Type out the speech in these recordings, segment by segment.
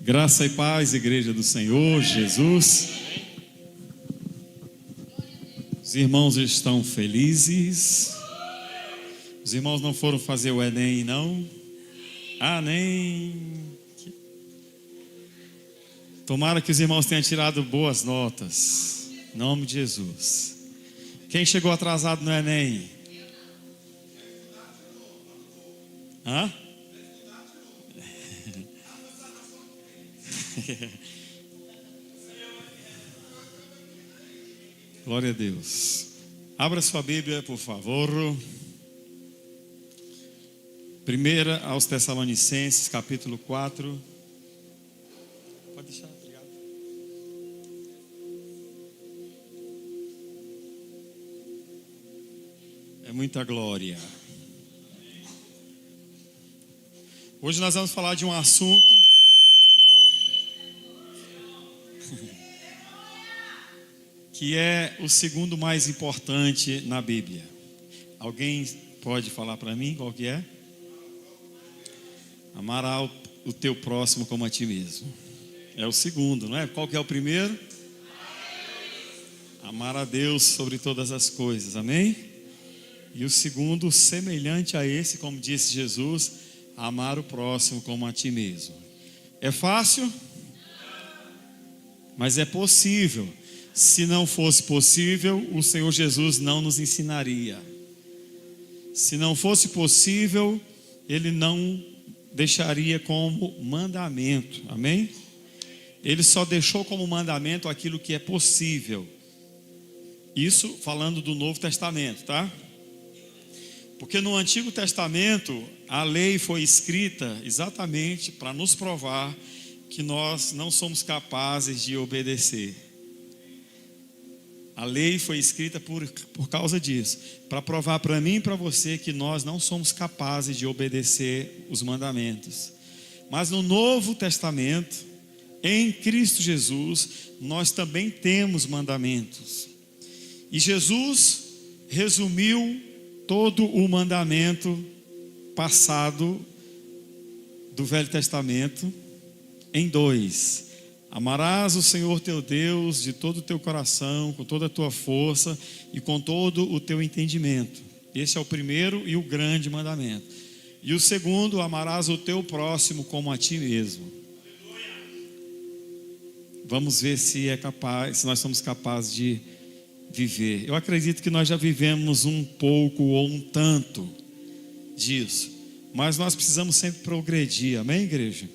Graça e paz, Igreja do Senhor Jesus. Os irmãos estão felizes. Os irmãos não foram fazer o Enem, não? Nem. Tomara que os irmãos tenham tirado boas notas. Em nome de Jesus. Quem chegou atrasado no Enem? Glória a Deus. Abra sua Bíblia, por favor. 1 aos Tessalonicenses, capítulo 4. Pode deixar, obrigado. É muita glória. Hoje nós vamos falar de um assunto que é o segundo mais importante na Bíblia. Alguém pode falar para mim qual que é? Amar o teu próximo como a ti mesmo. É o segundo, não é? Qual que é o primeiro? Amar a Deus sobre todas as coisas, amém? E o segundo, semelhante a esse, como disse Jesus, amar o próximo como a ti mesmo. É fácil? Mas é possível. Se não fosse possível, o Senhor Jesus não nos ensinaria. Se não fosse possível, Ele não deixaria como mandamento, amém? Ele só deixou como mandamento aquilo que é possível. Isso falando do Novo Testamento, tá? Porque no Antigo Testamento, a lei foi escrita exatamente para nos provar que nós não somos capazes de obedecer. A lei foi escrita por causa disso, para provar para mim e para você que nós não somos capazes de obedecer os mandamentos. Mas no Novo Testamento, em Cristo Jesus, nós também temos mandamentos. E Jesus resumiu todo o mandamento passado do Velho Testamento em 2. Amarás o Senhor teu Deus de todo o teu coração, com toda a tua força e com todo o teu entendimento. Esse é o primeiro e o grande mandamento. E o segundo, amarás o teu próximo como a ti mesmo. Vamos ver se nós somos capazes de viver. Eu acredito que nós já vivemos um pouco ou um tanto disso, mas nós precisamos sempre progredir, amém, igreja?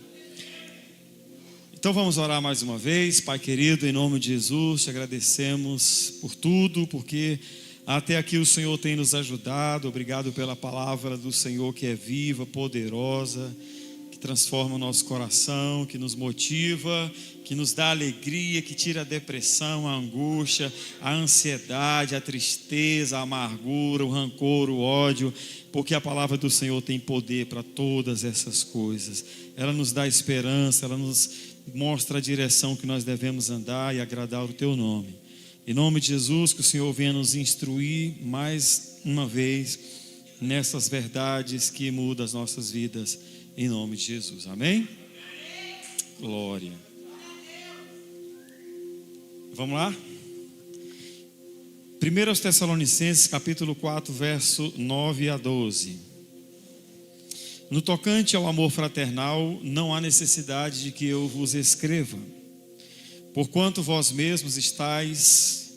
Então vamos orar mais uma vez. Pai querido, em nome de Jesus, te agradecemos por tudo, porque até aqui o Senhor tem nos ajudado. Obrigado pela palavra do Senhor que é viva, poderosa, que transforma o nosso coração, que nos motiva, que nos dá alegria, que tira a depressão, a angústia, a ansiedade, a tristeza, a amargura, o rancor, o ódio, porque a palavra do Senhor tem poder para todas essas coisas. Ela nos dá esperança, ela nos mostra a direção que nós devemos andar e agradar o teu nome. Em nome de Jesus, que o Senhor venha nos instruir mais uma vez nessas verdades que mudam as nossas vidas, em nome de Jesus, amém? Glória. Vamos lá? 1 aos Tessalonicenses, capítulo 4, verso 9 a 12. No tocante ao amor fraternal, não há necessidade de que eu vos escreva, porquanto vós mesmos estáis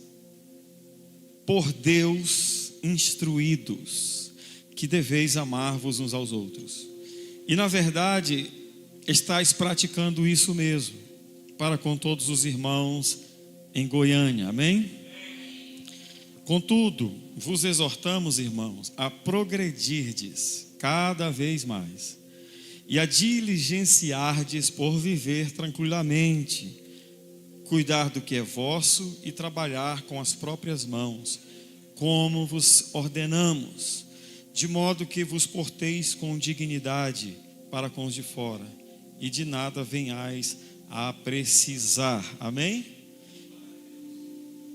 por Deus instruídos, que deveis amar-vos uns aos outros. E na verdade, estáis praticando isso mesmo, para com todos os irmãos em Goiânia, amém? Contudo, vos exortamos, irmãos, a progredirdes cada vez mais, e a diligenciardes por viver tranquilamente, cuidar do que é vosso e trabalhar com as próprias mãos, como vos ordenamos, de modo que vos porteis com dignidade para com os de fora, e de nada venhais a precisar, amém?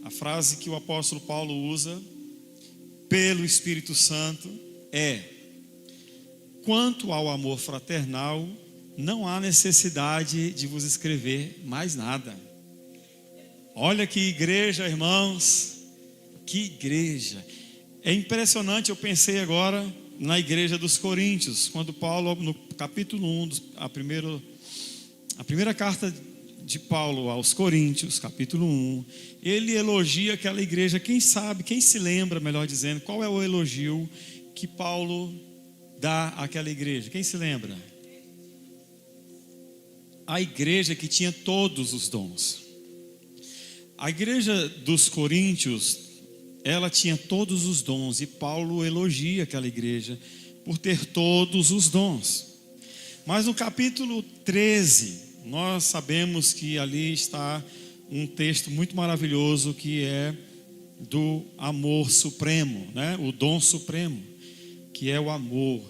A frase que o apóstolo Paulo usa, pelo Espírito Santo, é: quanto ao amor fraternal, não há necessidade de vos escrever mais nada. Olha que igreja, irmãos, que igreja. É impressionante, eu pensei agora na igreja dos Coríntios, quando Paulo, no capítulo 1, a primeira carta de Paulo aos Coríntios, capítulo 1, ele elogia aquela igreja. Quem sabe, quem se lembra, melhor dizendo, qual é o elogio que Paulo dá àquela igreja? Quem se lembra? A igreja que tinha todos os dons. A igreja dos Coríntios, ela tinha todos os dons, e Paulo elogia aquela igreja por ter todos os dons. Mas no capítulo 13, nós sabemos que ali está um texto muito maravilhoso, que é do amor supremo, né? O dom supremo, que é o amor.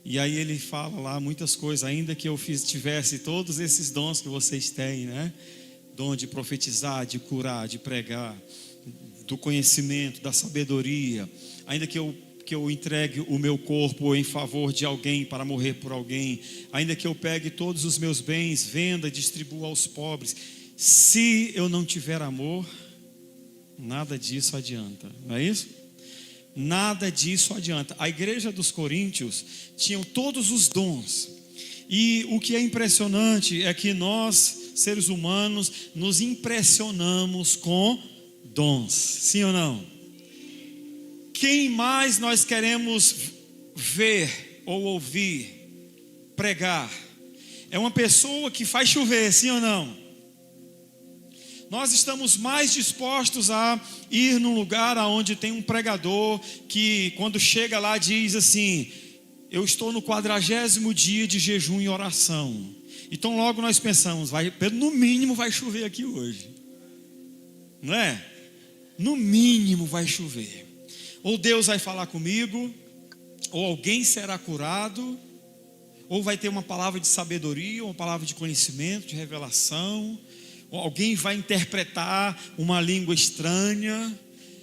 E aí ele fala lá muitas coisas, ainda que eu tivesse todos esses dons que vocês têm, né? Dom de profetizar, de curar, de pregar, do conhecimento, da sabedoria, ainda que eu entregue o meu corpo em favor de alguém para morrer por alguém, ainda que eu pegue todos os meus bens, venda e distribua aos pobres, se eu não tiver amor, nada disso adianta, não é isso? Nada disso adianta. A igreja dos Coríntios tinham todos os dons, e o que é impressionante é que nós, seres humanos, nos impressionamos com dons, sim ou não? Quem mais nós queremos ver ou ouvir pregar? É uma pessoa que faz chover, sim ou não? Nós estamos mais dispostos a ir num lugar onde tem um pregador que, quando chega lá, diz assim: eu estou no 40º dia de jejum e oração. Então logo nós pensamos, no mínimo vai chover aqui hoje, não é? No mínimo vai chover. Ou Deus vai falar comigo, ou alguém será curado, ou vai ter uma palavra de sabedoria, uma palavra de conhecimento, de revelação, ou alguém vai interpretar uma língua estranha,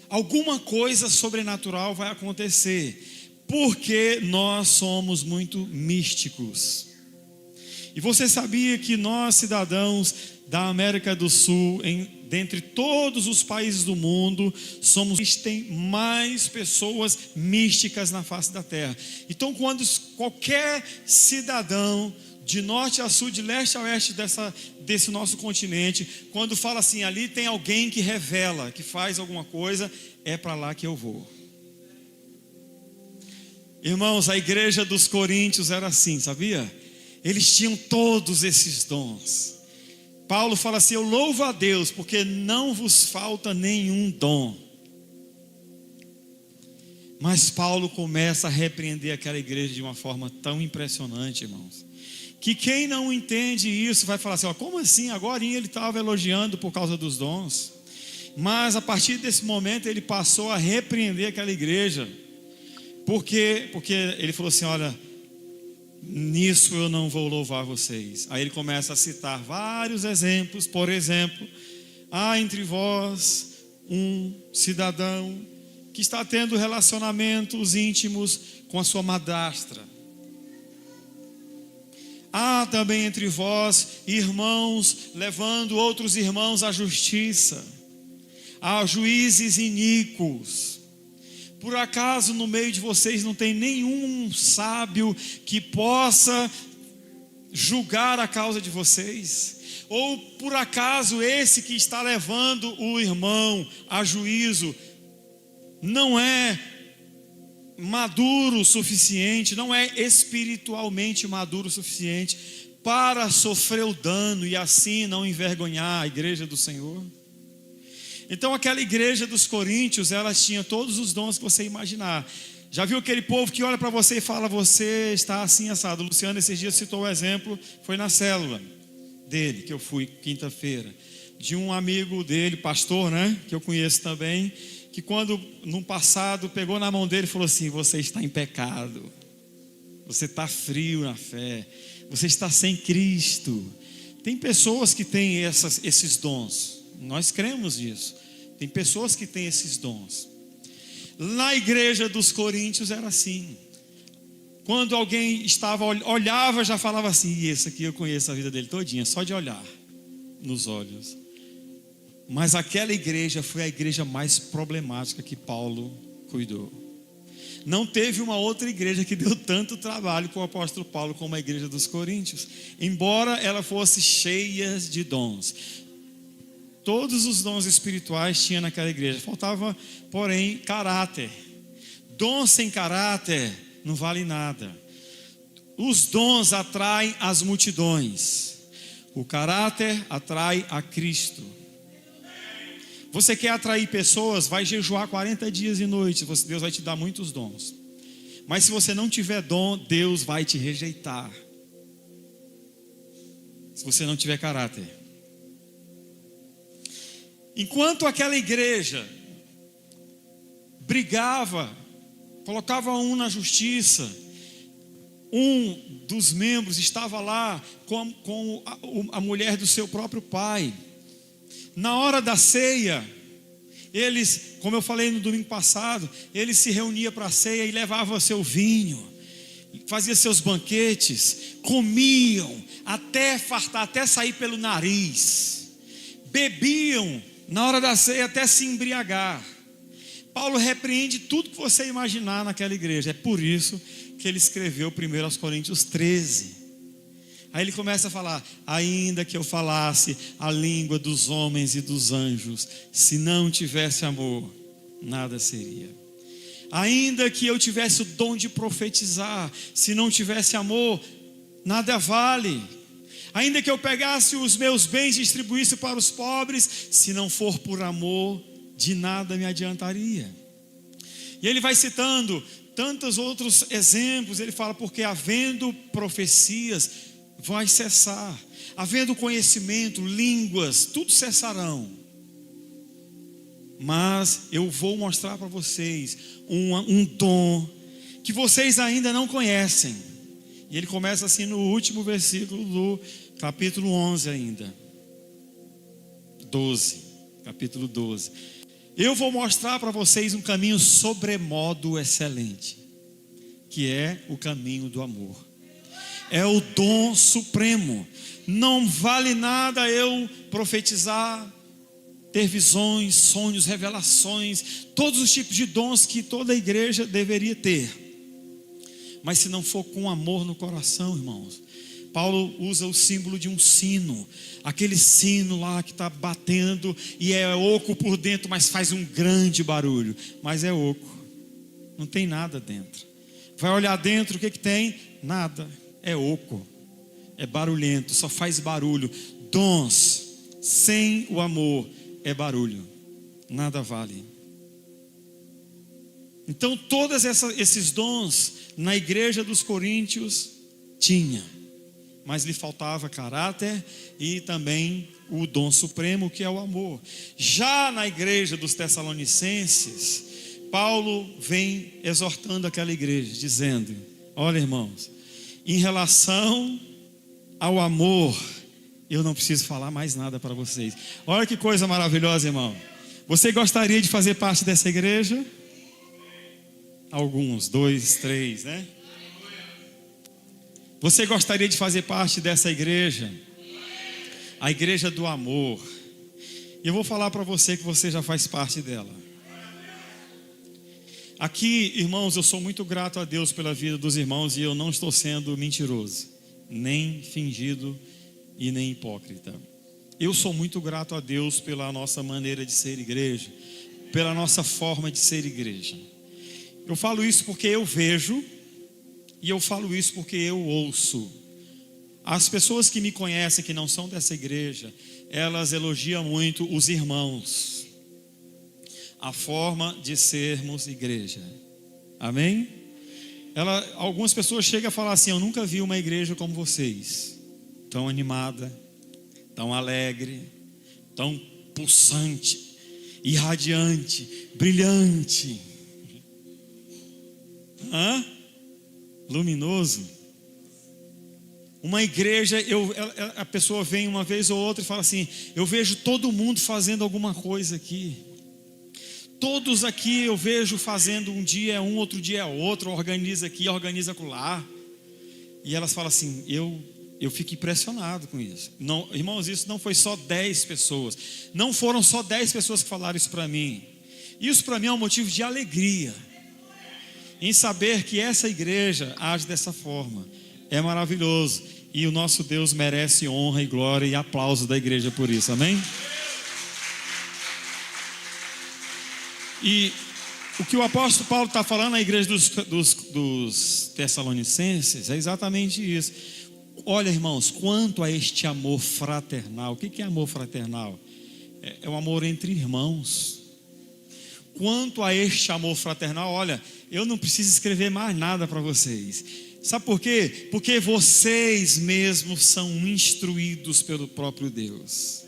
alguma coisa sobrenatural vai acontecer, porque nós somos muito místicos. E você sabia que nós, cidadãos da América do Sul, dentre todos os países do mundo, existem mais pessoas místicas na face da terra. Então, quando qualquer cidadão, de norte a sul, de leste a oeste desse nosso continente, quando fala assim, ali tem alguém que revela, que faz alguma coisa, é para lá que eu vou. Irmãos, a igreja dos Coríntios era assim, sabia? Eles tinham todos esses dons. Paulo fala assim: eu louvo a Deus, porque não vos falta nenhum dom. Mas Paulo começa a repreender aquela igreja de uma forma tão impressionante, irmãos, que quem não entende isso vai falar assim: ó, como assim? Agora ele estava elogiando por causa dos dons. Mas a partir desse momento ele passou a repreender aquela igreja. Porque ele falou assim: olha, nisso eu não vou louvar vocês. Aí ele começa a citar vários exemplos. Por exemplo, há entre vós um cidadão que está tendo relacionamentos íntimos com a sua madrastra. Há também entre vós irmãos levando outros irmãos à justiça. Há juízes iníquos. Por acaso no meio de vocês não tem nenhum sábio que possa julgar a causa de vocês? Ou por acaso esse que está levando o irmão a juízo não é maduro o suficiente, não é espiritualmente maduro o suficiente para sofrer o dano e assim não envergonhar a igreja do Senhor? Então aquela igreja dos Coríntios, ela tinha todos os dons que você imaginar. Já viu aquele povo que olha para você e fala: você está assim assado? O Luciano esses dias citou o exemplo, foi na célula dele, que eu fui quinta-feira, de um amigo dele, pastor, né, que eu conheço também, que quando no passado pegou na mão dele e falou assim: você está em pecado, você está frio na fé, você está sem Cristo. Tem pessoas que têm esses dons, nós cremos nisso. Tem pessoas que têm esses dons. Na igreja dos Coríntios era assim. Quando alguém olhava, já falava assim: e esse aqui eu conheço a vida dele todinha, só de olhar nos olhos. Mas aquela igreja foi a igreja mais problemática que Paulo cuidou. Não teve uma outra igreja que deu tanto trabalho com o apóstolo Paulo como a igreja dos Coríntios, embora ela fosse cheia de dons. Todos os dons espirituais tinha naquela igreja, faltava, porém, caráter. Dom sem caráter não vale nada. Os dons atraem as multidões, o caráter atrai a Cristo. Você quer atrair pessoas, vai jejuar 40 dias e noites, Deus vai te dar muitos dons. Mas se você não tiver dom, Deus vai te rejeitar. Se você não tiver caráter. Enquanto aquela igreja brigava, colocava um na justiça, um dos membros estava lá com a mulher do seu próprio pai. Na hora da ceia, eles, como eu falei no domingo passado, eles se reuniam para a ceia e levavam seu vinho, faziam seus banquetes, comiam até fartar, até sair pelo nariz, bebiam na hora da ceia até se embriagar. Paulo repreende tudo que você imaginar naquela igreja. É por isso que ele escreveu 1 Coríntios 13. Aí ele começa a falar: ainda que eu falasse a língua dos homens e dos anjos, se não tivesse amor, nada seria. Ainda que eu tivesse o dom de profetizar, se não tivesse amor, nada vale. Ainda que eu pegasse os meus bens e distribuísse para os pobres, se não for por amor, de nada me adiantaria. E ele vai citando tantos outros exemplos. Ele fala: porque havendo profecias, vai cessar, havendo conhecimento, línguas, tudo cessarão. Mas eu vou mostrar para vocês um dom que vocês ainda não conhecem. E ele começa assim no último versículo do capítulo 11 ainda. 12, capítulo 12. Eu vou mostrar para vocês um caminho sobremodo excelente, que é o caminho do amor. É o dom supremo. Não vale nada eu profetizar, ter visões, sonhos, revelações, todos os tipos de dons que toda igreja deveria ter. Mas se não for com amor no coração, irmãos. Paulo usa o símbolo de um sino, aquele sino lá que está batendo e é oco por dentro, mas faz um grande barulho. Mas é oco, não tem nada dentro. Vai olhar dentro, o que tem? Nada. É oco, é barulhento, só faz barulho. Dons sem o amor é barulho, nada vale. Então todos esses dons na igreja dos Coríntios tinha, mas lhe faltava caráter e também o dom supremo, que é o amor. Já na igreja dos Tessalonicenses, Paulo vem exortando aquela igreja, dizendo: olha, irmãos, em relação ao amor, eu não preciso falar mais nada para vocês. Olha que coisa maravilhosa, irmão. Você gostaria de fazer parte dessa igreja? Alguns, 2, 3, né? Você gostaria de fazer parte dessa igreja? A igreja do amor. E eu vou falar para você que você já faz parte dela. Aqui, irmãos, eu sou muito grato a Deus pela vida dos irmãos e eu não estou sendo mentiroso, nem fingido e nem hipócrita. Eu sou muito grato a Deus pela nossa maneira de ser igreja, pela nossa forma de ser igreja. Eu falo isso porque eu vejo e eu falo isso porque eu ouço. As pessoas que me conhecem, que não são dessa igreja, elas elogiam muito os irmãos, a forma de sermos igreja. Amém? Algumas pessoas chegam a falar assim: eu nunca vi uma igreja como vocês, tão animada, tão alegre, tão pulsante, irradiante, brilhante, luminoso. Uma igreja, a pessoa vem uma vez ou outra e fala assim: eu vejo todo mundo fazendo alguma coisa aqui. Todos aqui eu vejo fazendo um dia é um, outro dia é outro, organiza aqui, organiza acolá. E elas falam assim, eu fico impressionado com isso. Não, irmãos, isso não foi só 10 pessoas. Não foram só 10 pessoas que falaram isso para mim. Isso para mim é um motivo de alegria. Em saber que essa igreja age dessa forma. É maravilhoso. E o nosso Deus merece honra e glória e aplauso da igreja por isso, amém? E o que o apóstolo Paulo está falando na igreja dos Tessalonicenses é exatamente isso. Olha, irmãos, quanto a este amor fraternal. O que é amor fraternal? É o amor entre irmãos. Quanto a este amor fraternal, olha, eu não preciso escrever mais nada para vocês. Sabe por quê? Porque vocês mesmos são instruídos pelo próprio Deus.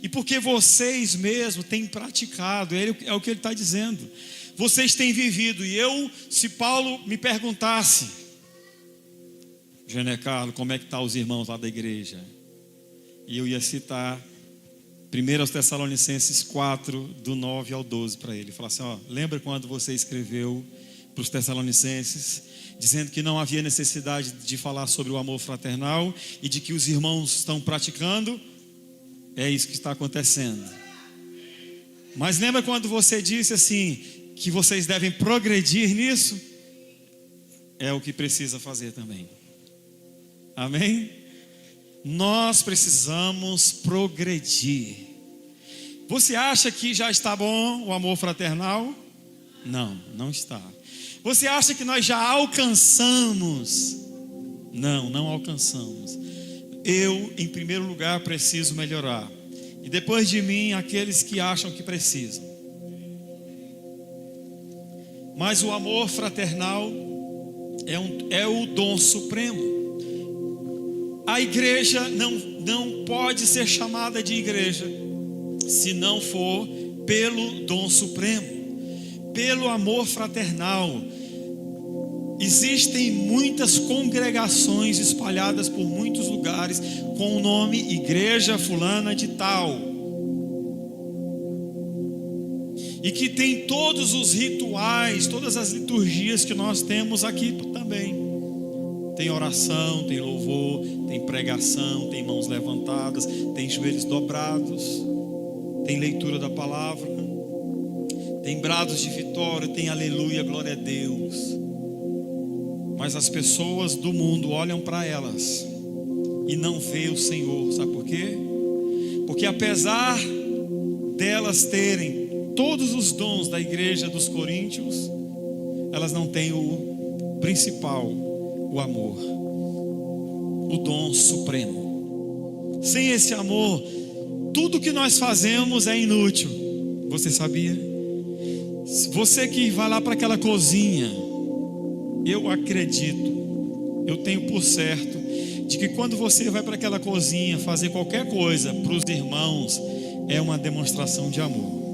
E porque vocês mesmos têm praticado, é o que ele está dizendo. Vocês têm vivido. E se Paulo me perguntasse, Gené Carlos, como é que estão os irmãos lá da igreja? E eu ia citar 1 Tessalonicenses 4, do 9 ao 12 para ele. Falar assim, lembra quando você escreveu para os Tessalonicenses, dizendo que não havia necessidade de falar sobre o amor fraternal e de que os irmãos estão praticando? É isso que está acontecendo. Mas lembra quando você disse assim, que vocês devem progredir nisso? É o que precisa fazer também. Amém? Nós precisamos progredir. Você acha que já está bom o amor fraternal? Não, não está. Você acha que nós já alcançamos? Não, não alcançamos. Eu, em primeiro lugar, preciso melhorar. E depois de mim, aqueles que acham que precisam. Mas o amor fraternal é o dom supremo. A igreja não pode ser chamada de igreja se não for pelo dom supremo, pelo amor fraternal. Existem muitas congregações espalhadas por muitos lugares com o nome Igreja Fulana de Tal, e que tem todos os rituais, todas as liturgias que nós temos aqui também. Tem oração, tem louvor, tem pregação, tem mãos levantadas, tem joelhos dobrados, tem leitura da palavra, tem brados de vitória, tem aleluia, glória a Deus. Mas as pessoas do mundo olham para elas e não veem o Senhor. Sabe por quê? Porque apesar delas terem todos os dons da igreja dos Coríntios, elas não têm o principal, o amor, o dom supremo. Sem esse amor, tudo que nós fazemos é inútil. Você sabia? Você que vai lá para aquela cozinha, eu acredito, eu tenho por certo, de que quando você vai para aquela cozinha fazer qualquer coisa para os irmãos, é uma demonstração de amor.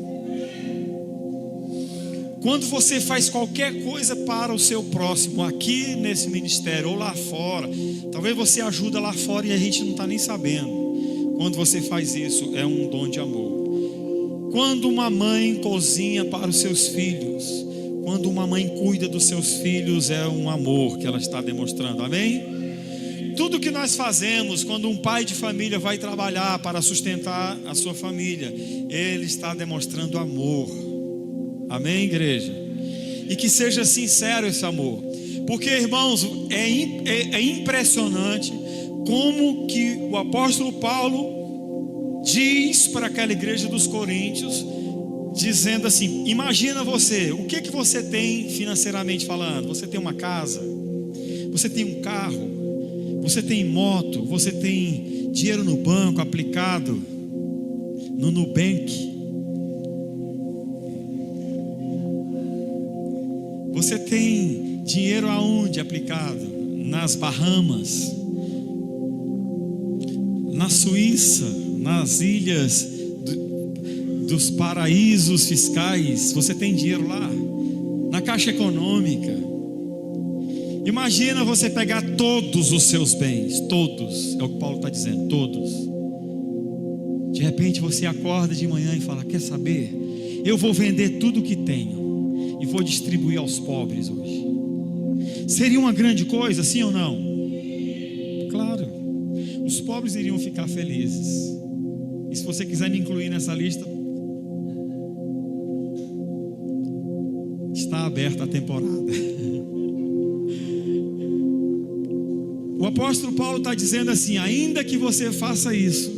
Quando você faz qualquer coisa para o seu próximo, aqui nesse ministério ou lá fora, talvez você ajuda lá fora e a gente não está nem sabendo. Quando você faz isso, é um dom de amor. Quando uma mãe cozinha para os seus filhos, quando uma mãe cuida dos seus filhos, é um amor que ela está demonstrando, amém? Tudo que nós fazemos, quando um pai de família vai trabalhar para sustentar a sua família, ele está demonstrando amor, amém, igreja? E que seja sincero esse amor, porque, irmãos, é impressionante como que o apóstolo Paulo diz para aquela igreja dos Coríntios, dizendo assim: imagina você, o que você tem financeiramente falando? Você tem uma casa, você tem um carro, você tem moto, você tem dinheiro no banco aplicado no Nubank, você tem dinheiro aonde aplicado? Nas Bahamas, na Suíça, nas ilhas dos paraísos fiscais, você tem dinheiro lá, na Caixa Econômica. Imagina você pegar todos os seus bens, todos, é o que Paulo está dizendo, todos. De repente você acorda de manhã e fala: quer saber? Eu vou vender tudo que tenho e vou distribuir aos pobres hoje. Seria uma grande coisa, sim ou não? Claro. Os pobres iriam ficar felizes. E se você quiser me incluir nessa lista, está aberta a temporada. O apóstolo Paulo está dizendo assim: ainda que você faça isso,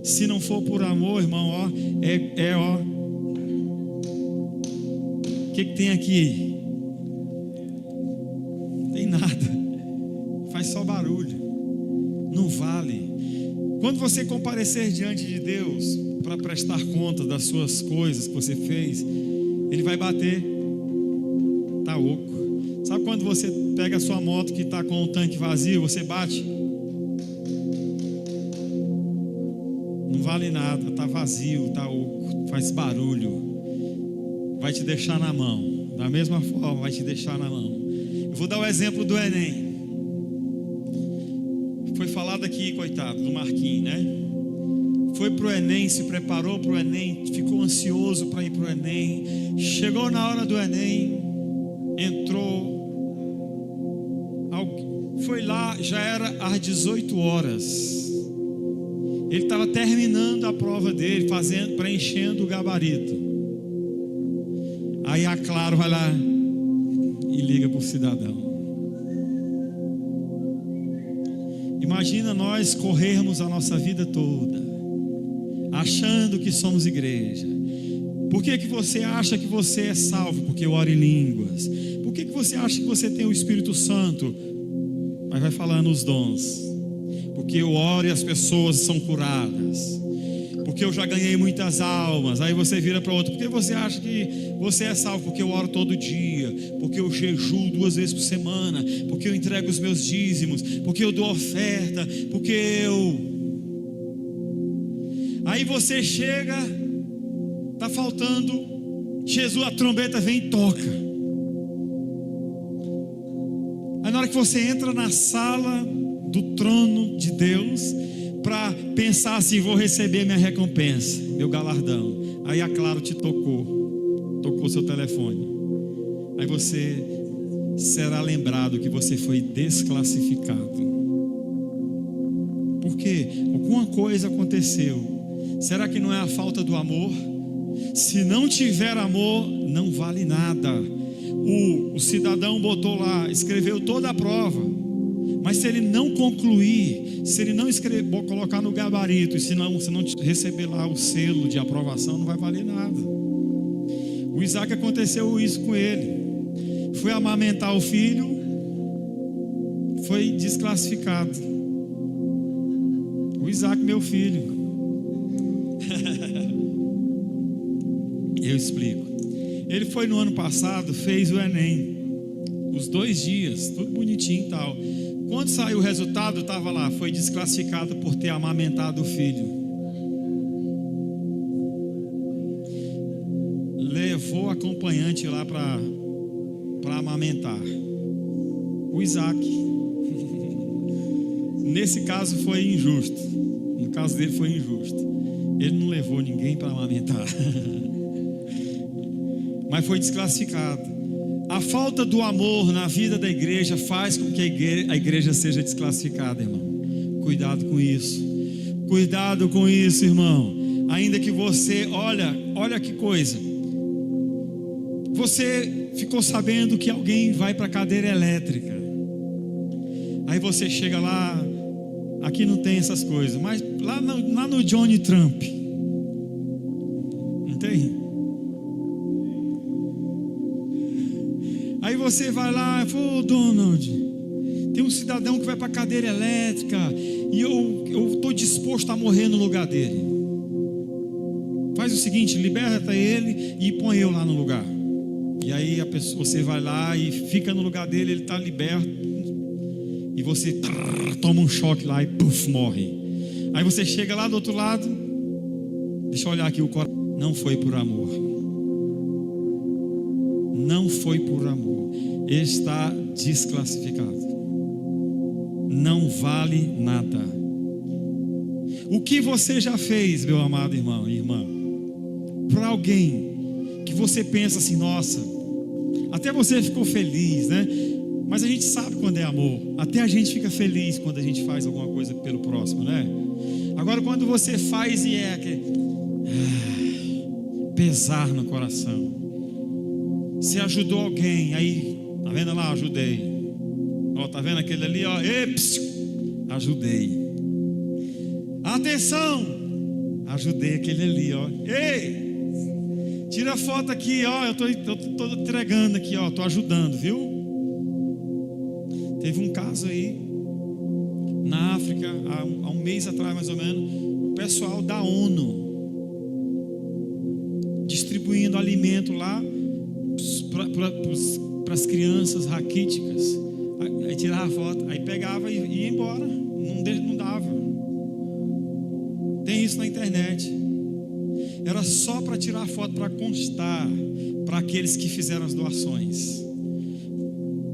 se não for por amor, irmão, ó, o que tem aqui? Não tem nada, faz só barulho, não vale. Quando você comparecer diante de Deus para prestar conta das suas coisas que você fez, Ele vai bater, tá oco. Sabe quando você pega a sua moto que está com o tanque vazio, você bate? Não vale nada, está vazio, está oco, faz barulho, vai te deixar na mão. Da mesma forma, vai te deixar na mão. Eu vou dar o exemplo do Enem. Foi falado aqui, coitado, do Marquinhos, né? Foi pro Enem, se preparou pro Enem, ficou ansioso para ir pro Enem. Chegou na hora do Enem, entrou, foi lá, já era às 18 horas. Ele estava terminando a prova dele, preenchendo o gabarito. Aí a Claro vai lá e liga para o cidadão. Imagina nós corrermos a nossa vida toda achando que somos igreja. Por que você acha que você é salvo? Porque eu oro em línguas. Por que você acha que você tem o Espírito Santo? Mas vai falando os dons. Porque eu oro e as pessoas são curadas. Porque eu já ganhei muitas almas. Aí você vira para outro: por que você acha que você é salvo? Porque eu oro todo dia. Porque eu jejuo 2 vezes por semana. Porque eu entrego os meus dízimos. Porque eu dou oferta. Porque eu... Aí você chega, tá faltando, Jesus, a trombeta vem e toca. Aí na hora que você entra na sala do trono de Deus para pensar assim: vou receber minha recompensa, meu galardão. Aí a Claro te tocou seu telefone. Aí você será lembrado que você foi desclassificado. Por quê? Alguma coisa aconteceu. Será que não é a falta do amor? Se não tiver amor, não vale nada. O cidadão botou lá, escreveu toda a prova, mas se ele não concluir, se ele não escrever, colocar no gabarito, e se não receber lá o selo de aprovação, não vai valer nada. O Isaac, aconteceu isso com ele. Foi amamentar o filho, foi desclassificado. O Isaac, meu filho. Eu explico. Ele foi no ano passado, fez o Enem, os 2 dias, tudo bonitinho e tal. Quando saiu o resultado, estava lá: foi desclassificado por ter amamentado o filho. Levou acompanhante lá para amamentar o Isaac. Nesse caso foi injusto. No caso dele foi injusto. Ele não levou ninguém para amamentar. Mas foi desclassificado. A falta do amor na vida da igreja faz com que a igreja seja desclassificada, irmão. Cuidado com isso. Cuidado com isso, irmão. Ainda que você, olha que coisa. Você ficou sabendo que alguém vai para a cadeira elétrica. Aí você chega lá, aqui não tem essas coisas, mas lá no Johnny Trump, não tem? Aí você vai lá, pô, Donald, tem um cidadão que vai para a cadeira elétrica e eu estou disposto a morrer no lugar dele. Faz o seguinte, liberta ele e põe eu lá no lugar. E aí você vai lá e fica no lugar dele, ele está liberto, e você toma um choque lá e puff, morre. Aí você chega lá do outro lado, deixa eu olhar aqui o coração. Não foi por amor. Não foi por amor. Ele está desclassificado. Não vale nada. O que você já fez, meu amado irmão e irmã, para alguém você pensa assim, nossa, até você ficou feliz, né? Mas a gente sabe quando é amor. Até a gente fica feliz quando a gente faz alguma coisa pelo próximo, né? Agora quando você faz e é aquele pesar no coração. Você ajudou alguém, aí, tá vendo lá, ajudei. Ó, tá vendo aquele ali, ó, ajudei. Atenção, ajudei aquele ali, ó. Ei, tira a foto aqui, ó, eu tô entregando aqui, ó, tô ajudando, viu? Teve um caso aí na África, há um mês atrás mais ou menos, o pessoal da ONU distribuindo alimento lá para as crianças raquíticas. Aí tirava a foto, aí pegava e ia embora, não dava. Tem isso na internet. Era só para tirar a foto, para constar para aqueles que fizeram as doações.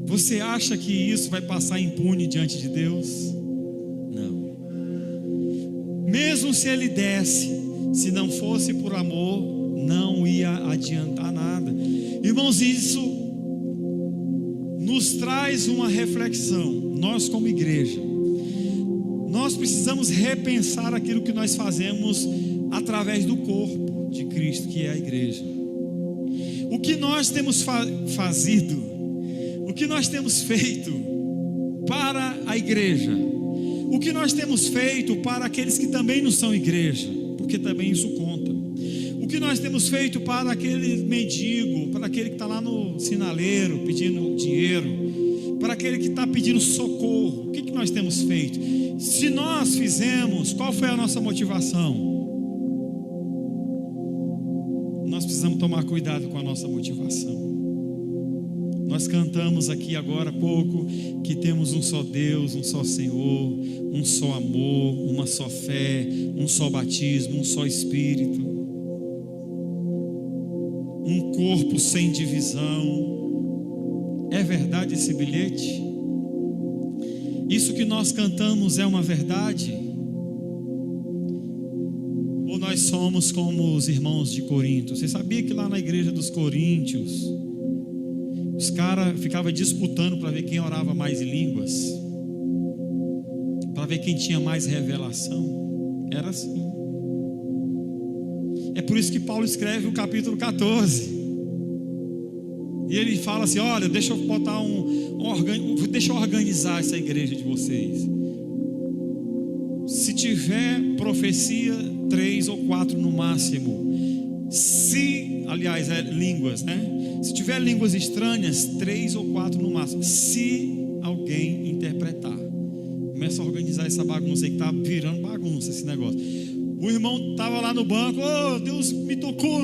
Você acha que isso vai passar impune diante de Deus? Não. Mesmo se ele desse, se não fosse por amor, não ia adiantar nada. Irmãos, isso nos traz uma reflexão. Nós como igreja, nós precisamos repensar aquilo que nós fazemos através do corpo de Cristo, que é a igreja. O que nós temos fazido, o que nós temos feito para a igreja, o que nós temos feito para aqueles que também não são igreja, porque também isso conta. O que nós temos feito para aquele mendigo, para aquele que está lá no sinaleiro pedindo dinheiro, para aquele que está pedindo socorro, o que nós temos feito? Se nós fizemos, qual foi a nossa motivação? Nós precisamos tomar cuidado com a nossa motivação. Nós cantamos aqui agora há pouco que temos um só Deus, um só Senhor, um só amor, uma só fé, um só batismo, um só Espírito, um corpo sem divisão. É verdade esse bilhete? Isso que nós cantamos é uma verdade? Ou nós somos como os irmãos de Corinto? Você sabia que lá na igreja dos Coríntios os caras ficavam disputando para ver quem orava mais em línguas, para ver quem tinha mais revelação? Era assim. É por isso que Paulo escreve o capítulo 14. E ele fala assim: olha, deixa eu botar deixa eu organizar essa igreja de vocês. Se tiver profecia, 3 ou 4 no máximo. Aliás, línguas, né? Se tiver línguas estranhas, 3 ou 4 no máximo. Se alguém interpretar. Começa a organizar essa bagunça aí, que está virando bagunça esse negócio. O irmão estava lá no banco, oh, Deus me tocou,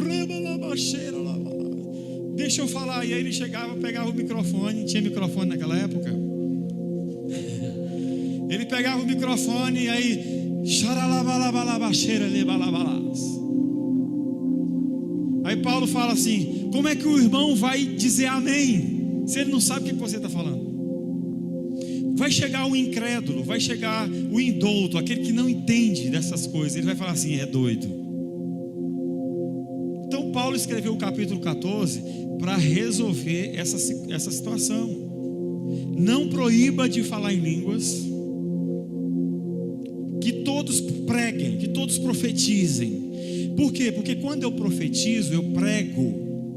deixa eu falar. E aí ele chegava, pegava o microfone, tinha microfone naquela época. Ele pegava o microfone e aí, aí Paulo fala assim: como é que o irmão vai dizer amém se ele não sabe o que você está falando? Vai chegar o incrédulo, vai chegar o indouto, aquele que não entende dessas coisas. Ele vai falar assim: é doido. Então Paulo escreveu o capítulo 14 para resolver essa situação. Não proíba de falar em línguas, que todos preguem, que todos profetizem. Por quê? Porque quando eu profetizo, eu prego.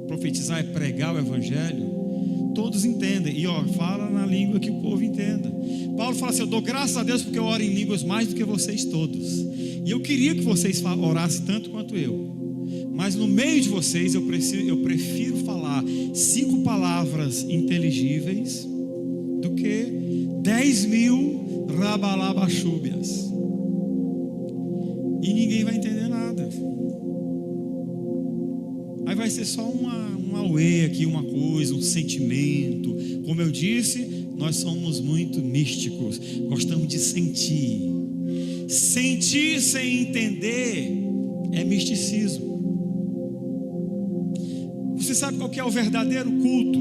Profetizar é pregar o evangelho. Todos entendem. E fala na língua que o povo entenda. Paulo fala assim: eu dou graças a Deus porque eu oro em línguas mais do que vocês todos. E eu queria que vocês orassem tanto quanto eu. Mas no meio de vocês eu prefiro falar 5 palavras inteligíveis do que 10.000 rabalabachúbias. E ninguém vai entender nada. Aí vai ser só uma auê aqui, uma coisa, um sentimento. Como eu disse, nós somos muito místicos. Gostamos de sentir. Sentir sem entender é misticismo. Você sabe qual que é o verdadeiro culto?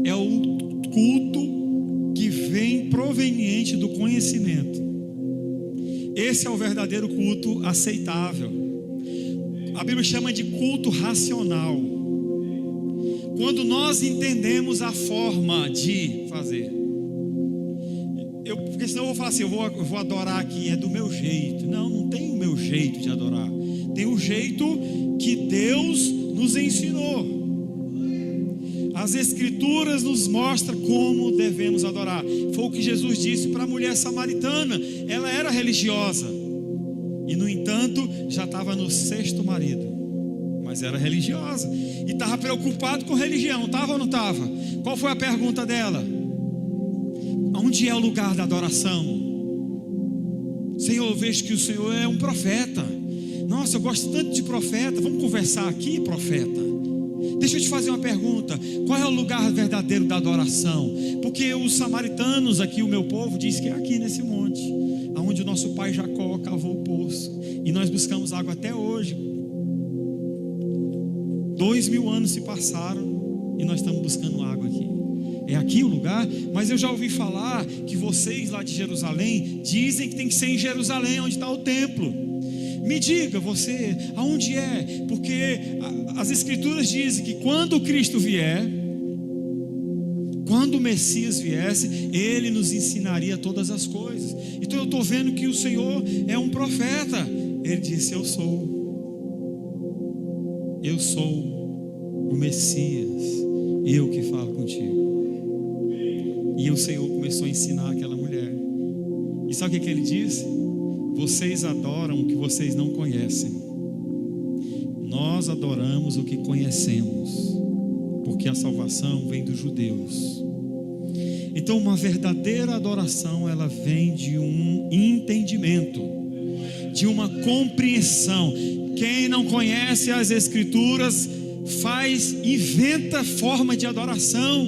É o culto que vem proveniente do conhecimento. Esse é o verdadeiro culto aceitável. A Bíblia chama de culto racional. quando nós entendemos a forma de fazer. Porque senão eu vou falar assim, eu vou adorar aqui, é do meu jeito. Não, não tem o meu jeito de adorar. Tem o jeito que Deus nos ensinou. As Escrituras nos mostram como devemos adorar. Foi o que Jesus disse para a mulher samaritana. Ela era religiosa e, no entanto, já estava no 6º marido, mas era religiosa e estava preocupado com religião. Estava ou não estava? Qual foi a pergunta dela? Onde é o lugar da adoração? Senhor, eu vejo que o Senhor é um profeta. Nossa, eu gosto tanto de profeta. Vamos conversar aqui, profeta? Deixa eu te fazer uma pergunta. Qual é o lugar verdadeiro da adoração? Porque os samaritanos aqui, o meu povo, diz que é aqui nesse monte, onde o nosso pai Jacó cavou o poço, e nós buscamos água até hoje. 2000 anos se passaram e nós estamos buscando água aqui. É aqui o lugar. Mas eu já ouvi falar que vocês lá de Jerusalém dizem que tem que ser em Jerusalém, onde está o templo. Me diga você, aonde é? Porque as Escrituras dizem que quando o Cristo vier, quando o Messias viesse, Ele nos ensinaria todas as coisas. Então eu estou vendo que o Senhor é um profeta. Ele disse: eu sou o Messias, eu que falo contigo. E o Senhor começou a ensinar aquela mulher. E sabe o que ele disse? Vocês adoram o que vocês não conhecem. Nós adoramos o que conhecemos, porque a salvação vem dos judeus. Então uma verdadeira adoração, ela vem de um entendimento, de uma compreensão. Quem não conhece as Escrituras inventa forma de adoração,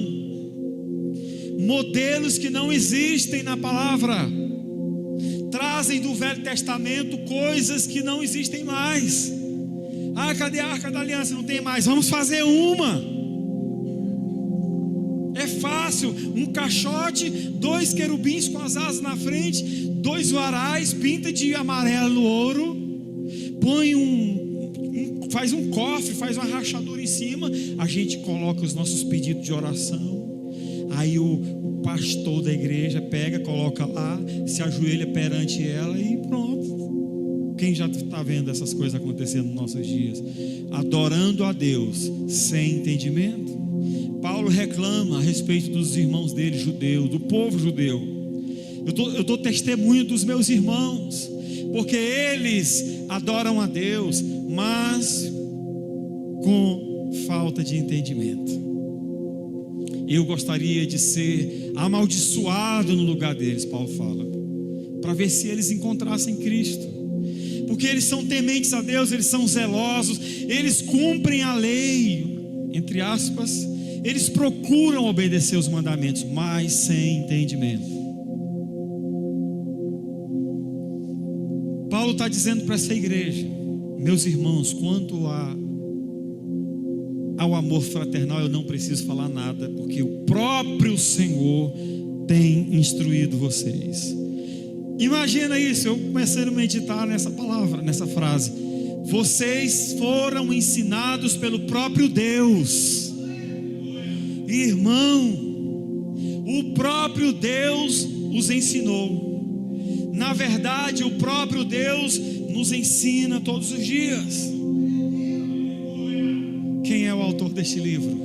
modelos que não existem na palavra, trazem do Velho Testamento coisas que não existem mais. Ah, cadê a Arca da Aliança? Não tem mais, vamos fazer uma. É fácil, um caixote, 2 querubins com as asas na frente, 2 varais, pinta de amarelo ouro, põe faz um cofre, faz uma rachadura em cima, a gente coloca os nossos pedidos de oração. Aí o pastor da igreja pega, coloca lá, se ajoelha perante ela e pronto. Quem já está vendo essas coisas acontecendo nos nossos dias? Adorando a Deus sem entendimento. Paulo reclama a respeito dos irmãos dele, judeus, do povo judeu. Eu dou testemunho dos meus irmãos, porque eles adoram a Deus, mas com falta de entendimento. Eu gostaria de ser amaldiçoado no lugar deles, Paulo fala, para ver se eles encontrassem Cristo, porque eles são tementes a Deus, eles são zelosos, eles cumprem a lei, entre aspas, eles procuram obedecer os mandamentos, mas sem entendimento. Paulo está dizendo para essa igreja: meus irmãos, quanto ao amor fraternal, eu não preciso falar nada, porque o próprio Senhor tem instruído vocês. Imagina isso, eu comecei a meditar nessa palavra, nessa frase. Vocês foram ensinados pelo próprio Deus. Irmão, o próprio Deus os ensinou. Na verdade, o próprio Deus nos ensina todos os dias. Quem é o autor deste livro?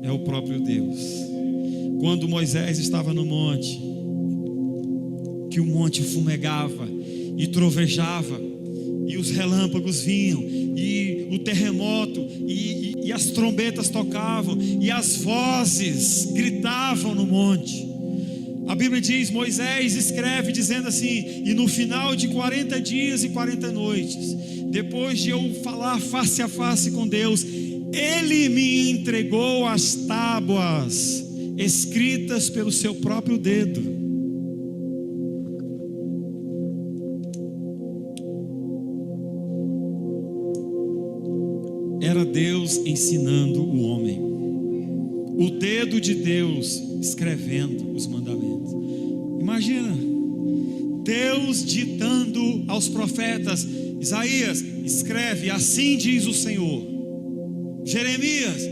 É o próprio Deus. Quando Moisés estava no monte, que o monte fumegava e trovejava, e os relâmpagos vinham, e o terremoto, e as trombetas tocavam, e as vozes gritavam no monte. A Bíblia diz, Moisés escreve dizendo assim: e no final de 40 dias e 40 noites, depois de eu falar face a face com Deus, Ele me entregou as tábuas escritas pelo seu próprio dedo. Era Deus ensinando o homem, o dedo de Deus escrevendo os mandamentos. Imagina, Deus ditando aos profetas: Isaías, escreve, assim diz o Senhor. Jeremias,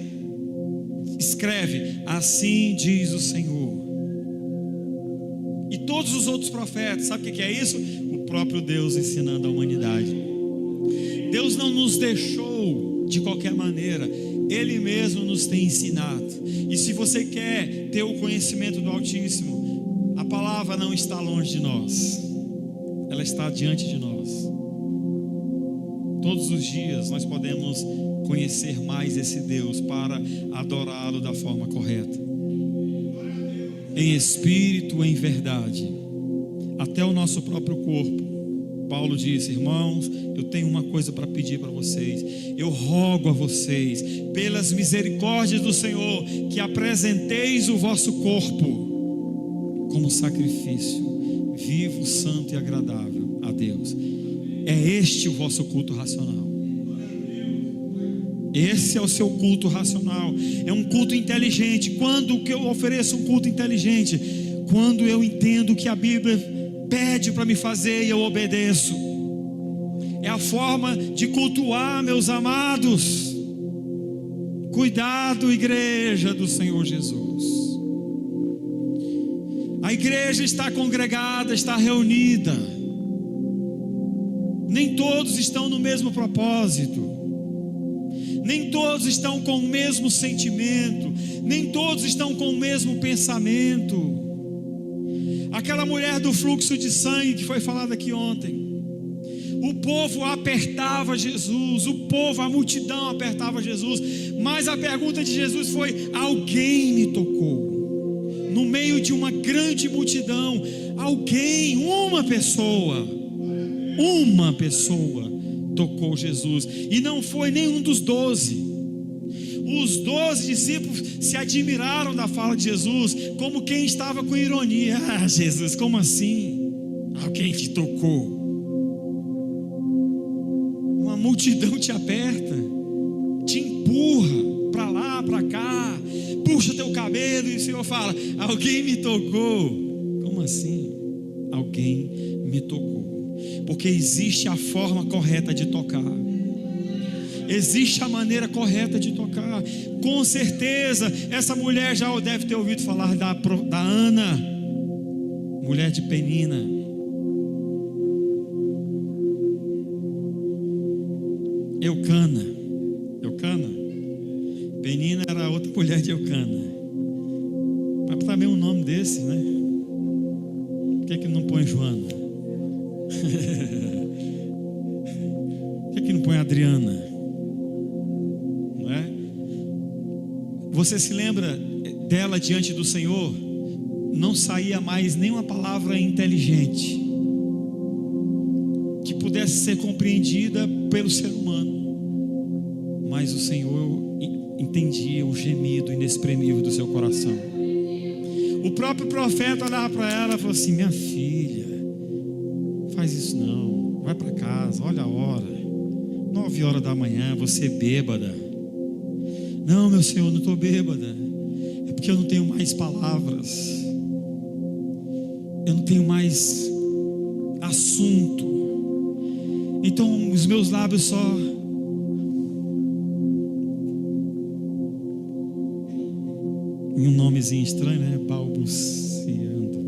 Escreve: assim diz o Senhor. E todos os outros profetas, sabe o que é isso? O próprio Deus ensinando a humanidade. Deus não nos deixou de qualquer maneira, Ele mesmo nos tem ensinado. E se você quer ter o conhecimento do Altíssimo, a palavra não está longe de nós, ela está diante de nós. Todos os dias nós podemos conhecer mais esse Deus para adorá-lo da forma correta, em espírito, em verdade, até o nosso próprio corpo. Paulo disse: irmãos, eu tenho uma coisa para pedir para vocês. Eu rogo a vocês, pelas misericórdias do Senhor, que apresenteis o vosso corpo como sacrifício vivo, santo e agradável a Deus. É este o vosso culto racional. Esse é o seu culto racional. É um culto inteligente. Quando que eu ofereço um culto inteligente? Quando eu entendo que a Bíblia pede para me fazer e eu obedeço. É a forma de cultuar, meus amados. Cuidado, igreja do Senhor Jesus. A igreja está congregada, está reunida. Nem todos estão no mesmo propósito, nem todos estão com o mesmo sentimento, nem todos estão com o mesmo pensamento. Aquela mulher do fluxo de sangue que foi falada aqui ontem, o povo apertava Jesus, o povo, a multidão apertava Jesus, mas a pergunta de Jesus foi: alguém me tocou? No meio de uma grande multidão, alguém, uma pessoa tocou Jesus, e não foi nenhum dos 12. Os 12 discípulos se admiraram da fala de Jesus, como quem estava com ironia: ah, Jesus, como assim? Alguém te tocou? Uma multidão te aperta, te empurra para lá, para cá, puxa teu cabelo, e o Senhor fala: alguém me tocou. Como assim? Alguém me tocou. Porque existe a forma correta de tocar, existe a maneira correta de tocar. Com certeza essa mulher já deve ter ouvido falar da Ana, mulher de Penina. Eucana. Penina era outra mulher de Eucana. Mas também um nome desse, né? Por que não põe Joana? Por que não põe Adriana? Não é? Você se lembra dela diante do Senhor? Não saía mais nenhuma palavra inteligente que pudesse ser compreendida pelo ser humano, mas o Senhor entendia o gemido inexprimível do seu coração. O próprio profeta olhava para ela e falou assim: minha filha, faz isso não, vai para casa, olha a hora, 9 horas da manhã, você é bêbada. Não, meu Senhor, não estou bêbada, é porque eu não tenho mais palavras, eu não tenho mais assunto, então os meus lábios só em um nomezinho estranho, né? Balbuciando.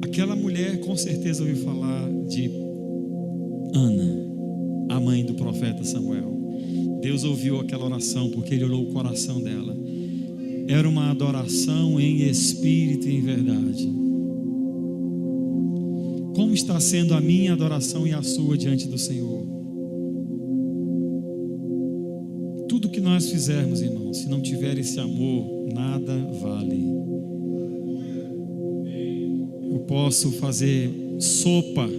Aquela mulher com certeza ouviu falar de Ana, a mãe do profeta Samuel. Deus ouviu aquela oração porque Ele olhou o coração dela. Era uma adoração em espírito e em verdade. Como está sendo a minha adoração e a sua diante do Senhor? Tudo que nós fizermos, irmãos, se não tiver esse amor, nada vale. Eu posso fazer sopa,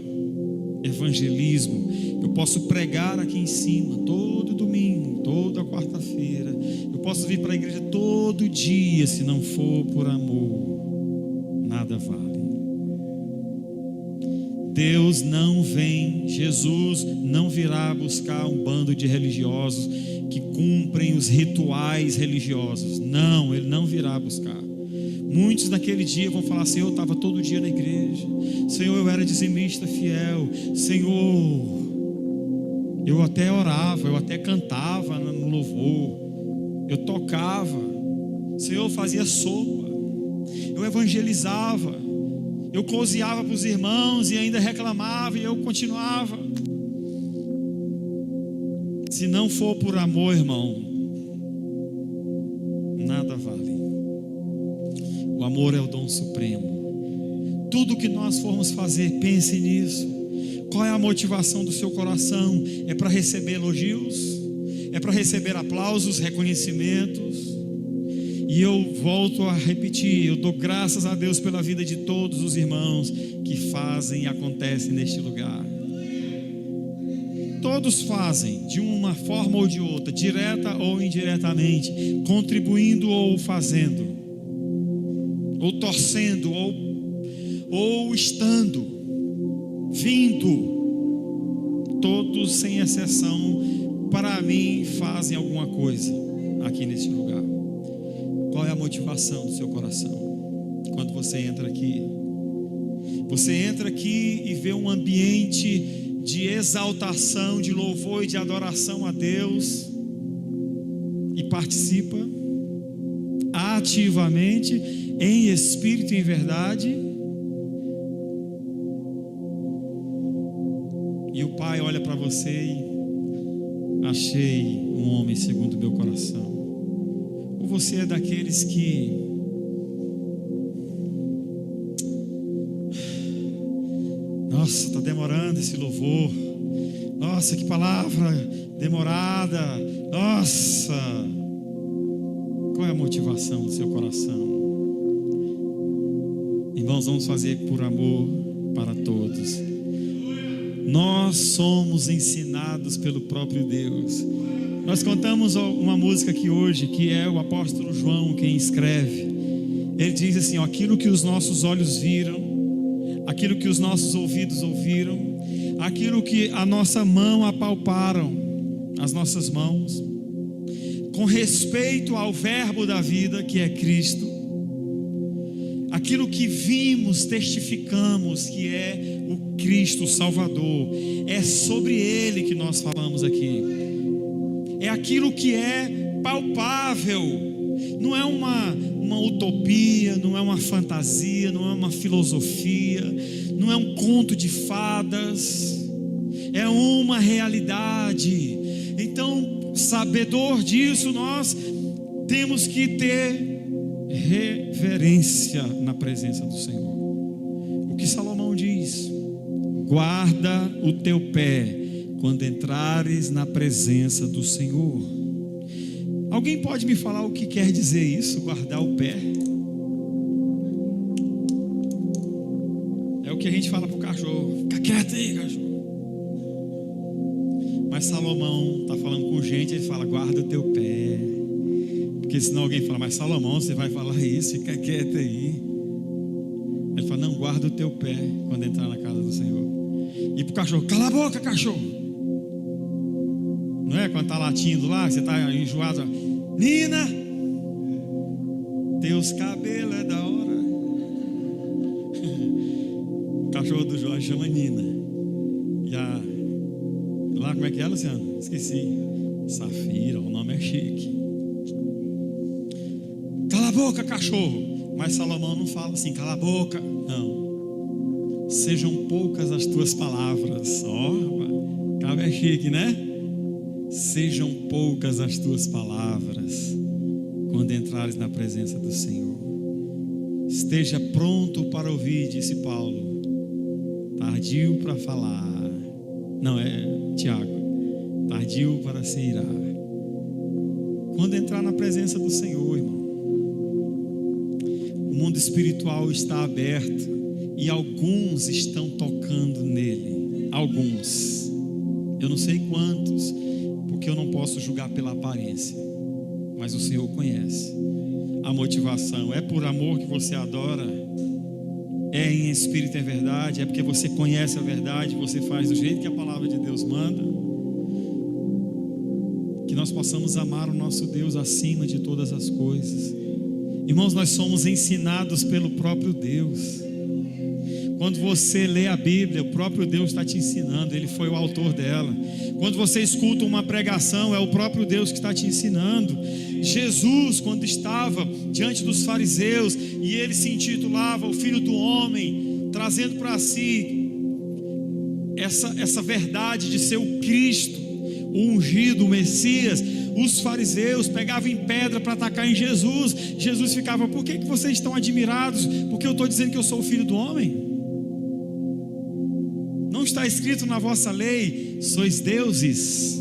evangelismo, eu posso pregar aqui em cima todo domingo, toda quarta-feira, eu posso vir para a igreja todo dia, se não for por amor, nada vale. Deus não vem, Jesus não virá buscar um bando de religiosos que cumprem os rituais religiosos. Não, Ele não virá buscar. Muitos naquele dia vão falar: Senhor, eu estava todo dia na igreja, Senhor, eu era dizimista fiel, Senhor, Eu até orava, eu até cantava no louvor, eu tocava, Senhor, eu fazia sopa, eu evangelizava, eu cozinhava para os irmãos e ainda reclamava e eu continuava. Se não for por amor, irmão, nada vale. O amor é o dom supremo. Tudo que nós formos fazer, pense nisso. Qual é a motivação do seu coração? É para receber elogios? É para receber aplausos, reconhecimentos? E eu volto a repetir, eu dou graças a Deus pela vida de todos os irmãos que fazem e acontecem neste lugar. Todos fazem, de uma forma ou de outra, direta ou indiretamente, contribuindo ou fazendo, ou torcendo, ou estando, vindo. Todos, sem exceção, para mim, fazem alguma coisa aqui neste lugar. Qual é a motivação do seu coração? Quando você entra aqui, e vê um ambiente de exaltação, de louvor e de adoração a Deus, e participa ativamente, em espírito e em verdade, e o Pai olha para você e: achei um homem segundo o meu coração. Ou você é daqueles que nossa, está demorando esse louvor, nossa, que palavra demorada, nossa. Qual é a motivação do seu coração? Irmãos, vamos fazer por amor para todos. Nós somos ensinados pelo próprio Deus. Nós cantamos uma música aqui hoje, que é o apóstolo João quem escreve. Ele diz assim: ó, aquilo que os nossos olhos viram, aquilo que os nossos ouvidos ouviram, aquilo que a nossa mão apalparam, as nossas mãos, com respeito ao verbo da vida, que é Cristo, aquilo que vimos, testificamos, que é o Cristo Salvador, é sobre Ele que nós falamos aqui, é aquilo que é palpável, não é uma utopia, não é uma fantasia, não é uma filosofia, não é um conto de fadas, é uma realidade. Então, sabedor disso, nós temos que ter reverência na presença do Senhor. O que Salomão diz: guarda o teu pé quando entrares na presença do Senhor. Alguém pode me falar o que quer dizer isso, guardar o pé? É o que a gente fala para o cachorro: fica quieto aí, cachorro. Mas Salomão está falando com gente, ele fala: guarda o teu pé. Porque senão alguém fala: mas Salomão, você vai falar isso, fica quieto aí. Ele fala: não, guarda o teu pé quando entrar na casa do Senhor. E para o cachorro: cala a boca, cachorro. Não é? Quando está latindo lá, você está enjoado: Nina, teus cabelos é da hora. O cachorro do Jorge chama Nina. E lá, como é que é, Luciano? Esqueci. Safira, o nome é chique. Cala a boca, cachorro. Mas Salomão não fala assim: cala a boca. Não. Sejam poucas as tuas palavras. Ó, cabra é chique, né? Sejam poucas as tuas palavras quando entrares na presença do Senhor. Esteja pronto para ouvir, disse Paulo, tardio para falar. Não, é Tiago, tardio para se irar. Quando entrar na presença do Senhor, irmão, o mundo espiritual está aberto e alguns estão tocando nele. Alguns, eu não sei quantos, porque eu não posso julgar pela aparência, mas o Senhor conhece. A motivação é por amor que você adora, é em espírito e em verdade, é porque você conhece a verdade, você faz do jeito que a palavra de Deus manda. Que nós possamos amar o nosso Deus acima de todas as coisas. Irmãos, nós somos ensinados pelo próprio Deus. Quando você lê a Bíblia, o próprio Deus está te ensinando, Ele foi o autor dela. Quando você escuta uma pregação, é o próprio Deus que está te ensinando. Jesus, quando estava diante dos fariseus e ele se intitulava o Filho do Homem, trazendo para si essa verdade de ser o Cristo, o ungido, o Messias, os fariseus pegavam em pedra para atacar em Jesus. Jesus ficava: por que vocês estão admirados? Porque eu estou dizendo que eu sou o Filho do Homem? Não está escrito na vossa lei: sois deuses?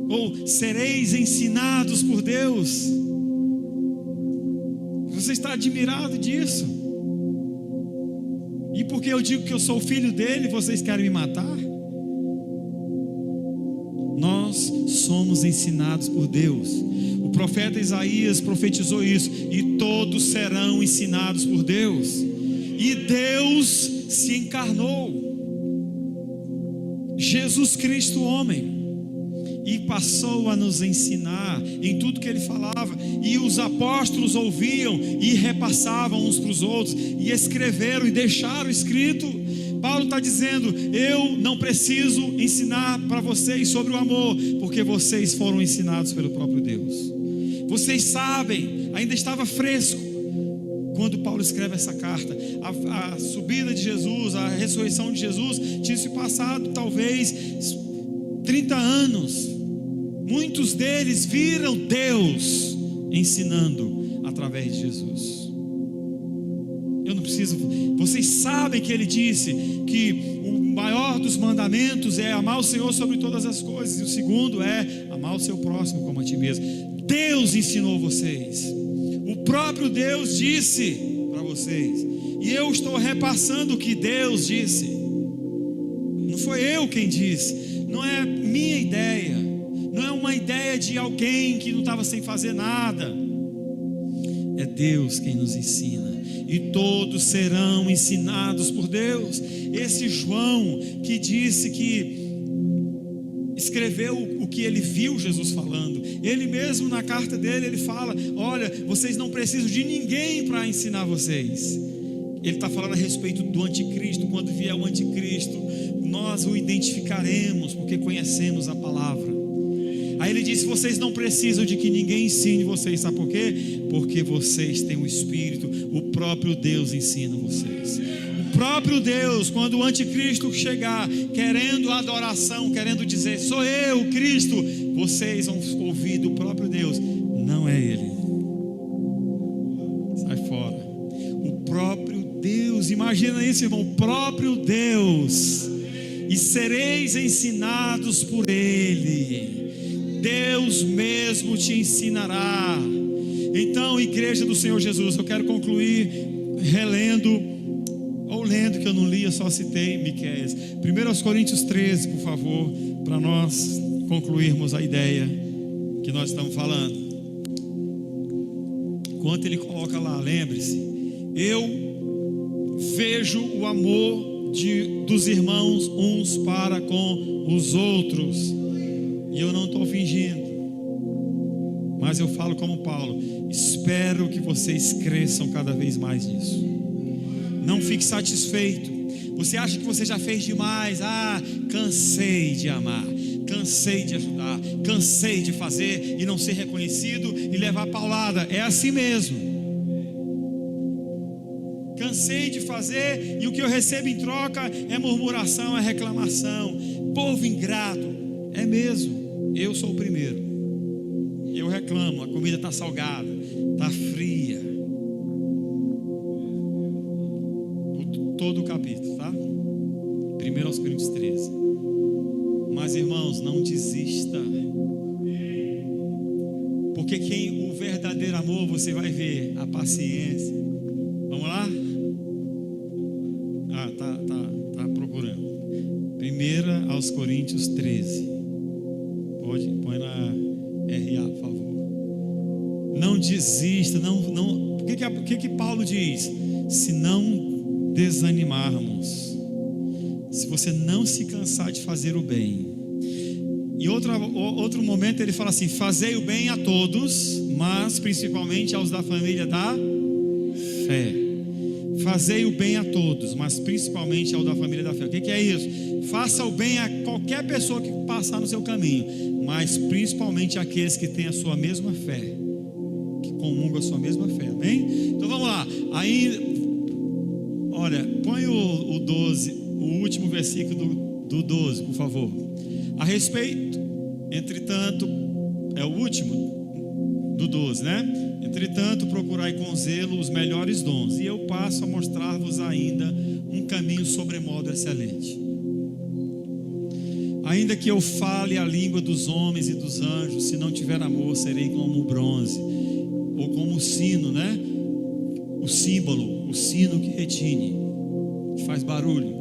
Ou sereis ensinados por Deus? Você está admirado disso? E porque eu digo que eu sou o filho dele, vocês querem me matar? Nós somos ensinados por Deus. O profeta Isaías profetizou isso: e todos serão ensinados por Deus. E Deus se encarnou, Jesus Cristo homem, e passou a nos ensinar em tudo que ele falava. E os apóstolos ouviam e repassavam uns para os outros, e escreveram e deixaram escrito. Paulo está dizendo: eu não preciso ensinar para vocês sobre o amor, porque vocês foram ensinados pelo próprio Deus. Vocês sabem, ainda estava fresco quando Paulo escreve essa carta. A subida de Jesus, a ressurreição de Jesus tinha se passado talvez 30 anos. Muitos deles viram Deus ensinando através de Jesus. Eu não preciso. Vocês sabem que ele disse que o maior dos mandamentos é amar o Senhor sobre todas as coisas, e o segundo é amar o seu próximo como a ti mesmo. Deus ensinou vocês. O próprio Deus disse para vocês, e eu estou repassando o que Deus disse. Não foi eu quem disse, não é minha ideia, não é uma ideia de alguém que não estava sem fazer nada. É Deus quem nos ensina, e todos serão ensinados por Deus. Esse João que disse que escreveu o que ele viu Jesus falando, ele mesmo na carta dele, ele fala: olha, vocês não precisam de ninguém para ensinar vocês. Ele está falando a respeito do anticristo. Quando vier o anticristo, nós o identificaremos, porque conhecemos a palavra. Aí ele disse: vocês não precisam de que ninguém ensine vocês. Sabe por quê? Porque vocês têm o Espírito. O próprio Deus ensina vocês. O próprio Deus, quando o anticristo chegar querendo adoração, querendo dizer: sou eu, Cristo, vocês vão ouvir do próprio Deus: não é ele, sai fora. O próprio Deus, imagina isso, irmão, o próprio Deus. E sereis ensinados por ele. Deus mesmo te ensinará. Então, igreja do Senhor Jesus, eu quero concluir relendo, ou lendo, que eu não li, eu só citei Miqueias. 1 Coríntios 13, por favor, para nós concluirmos a ideia que nós estamos falando. Enquanto ele coloca lá, lembre-se: eu vejo o amor dos irmãos uns para com os outros, e eu não estou fingindo, mas eu falo como Paulo: espero que vocês cresçam cada vez mais nisso. Não fique satisfeito. Você acha que você já fez demais? Cansei de amar, cansei de ajudar, cansei de fazer e não ser reconhecido e levar paulada. É assim mesmo. Cansei de fazer e o que eu recebo em troca é murmuração, é reclamação. Povo ingrato. É mesmo, eu sou o primeiro. Eu reclamo: a comida está salgada, está fria. Todo o capítulo, tá? 1 Coríntios 13. Mas, irmãos, não desista, porque o verdadeiro amor, você vai ver a paciência. Vamos lá? Tá procurando. 1 Coríntios 13. Põe na RA, por favor. Não desista, não. Por que Paulo diz? Se não desanimarmos, se você não se cansar de fazer o bem. Em outro momento ele fala assim: fazei o bem a todos, mas principalmente aos da família da fé. Fazei o bem a todos, mas principalmente ao da família da fé. O que é isso? Faça o bem a qualquer pessoa que passar no seu caminho, mas principalmente àqueles que têm a sua mesma fé, que comungam a sua mesma fé, amém? Então vamos lá. Aí, olha, põe o 12, o último versículo do 12, por favor. A respeito, entretanto, é o último do 12, né? Entretanto, procurai com zelo os melhores dons, e eu passo a mostrar-vos ainda um caminho sobremodo excelente. Ainda que eu fale a língua dos homens e dos anjos, se não tiver amor, serei como o bronze, ou como o sino, né? O símbolo, o sino que retine, que faz barulho.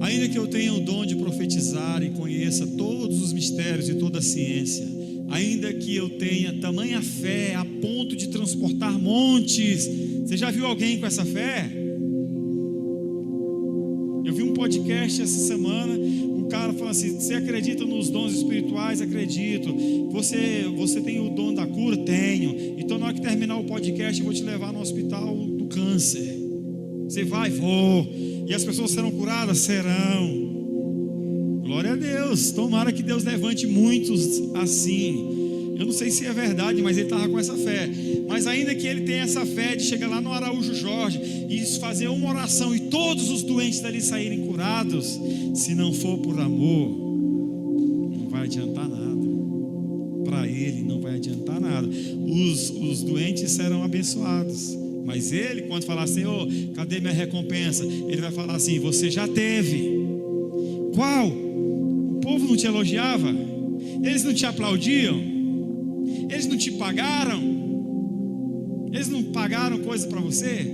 Ainda que eu tenha o dom de profetizar e conheça todos os mistérios e toda a ciência, ainda que eu tenha tamanha fé a ponto de transportar montes. Você já viu alguém com essa fé? Eu vi um podcast essa semana, um cara falando assim: você acredita nos dons espirituais? Acredito. Você tem o dom da cura? Tenho. Então na hora que terminar o podcast eu vou te levar no hospital do câncer. Você vai? Vou. E as pessoas serão curadas? Serão. Glória a Deus. Tomara que Deus levante muitos assim. Eu não sei se é verdade, mas ele estava com essa fé. Mas ainda que ele tenha essa fé de chegar lá no Araújo Jorge e fazer uma oração e todos os doentes dali saírem curados, se não for por amor, não vai adiantar nada. Para ele não vai adiantar nada. Os doentes serão abençoados, mas ele, quando falar assim: oh, cadê minha recompensa? Ele vai falar assim: você já teve. Qual? O povo não te elogiava? Eles não te aplaudiam? Eles não te pagaram? Eles não pagaram coisa para você?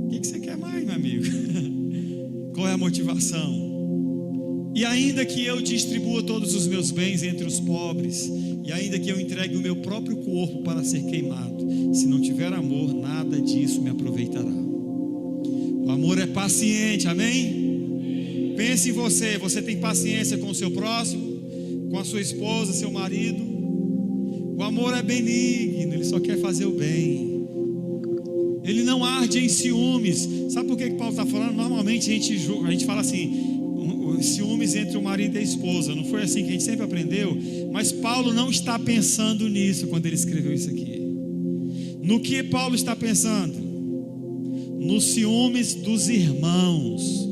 O que você quer mais, meu amigo? Qual é a motivação? E ainda que eu distribua todos os meus bens entre os pobres, e ainda que eu entregue o meu próprio corpo para ser queimado, se não tiver amor, nada disso me aproveitará. O amor é paciente, amém? Pense em você. Você tem paciência com o seu próximo, com a sua esposa, seu marido? O amor é benigno, ele só quer fazer o bem. Ele não arde em ciúmes. Sabe por que Paulo está falando? Normalmente a gente fala assim: ciúmes entre o marido e a esposa. Não foi assim que a gente sempre aprendeu? Mas Paulo não está pensando nisso quando ele escreveu isso aqui. No que Paulo está pensando? Nos ciúmes dos irmãos,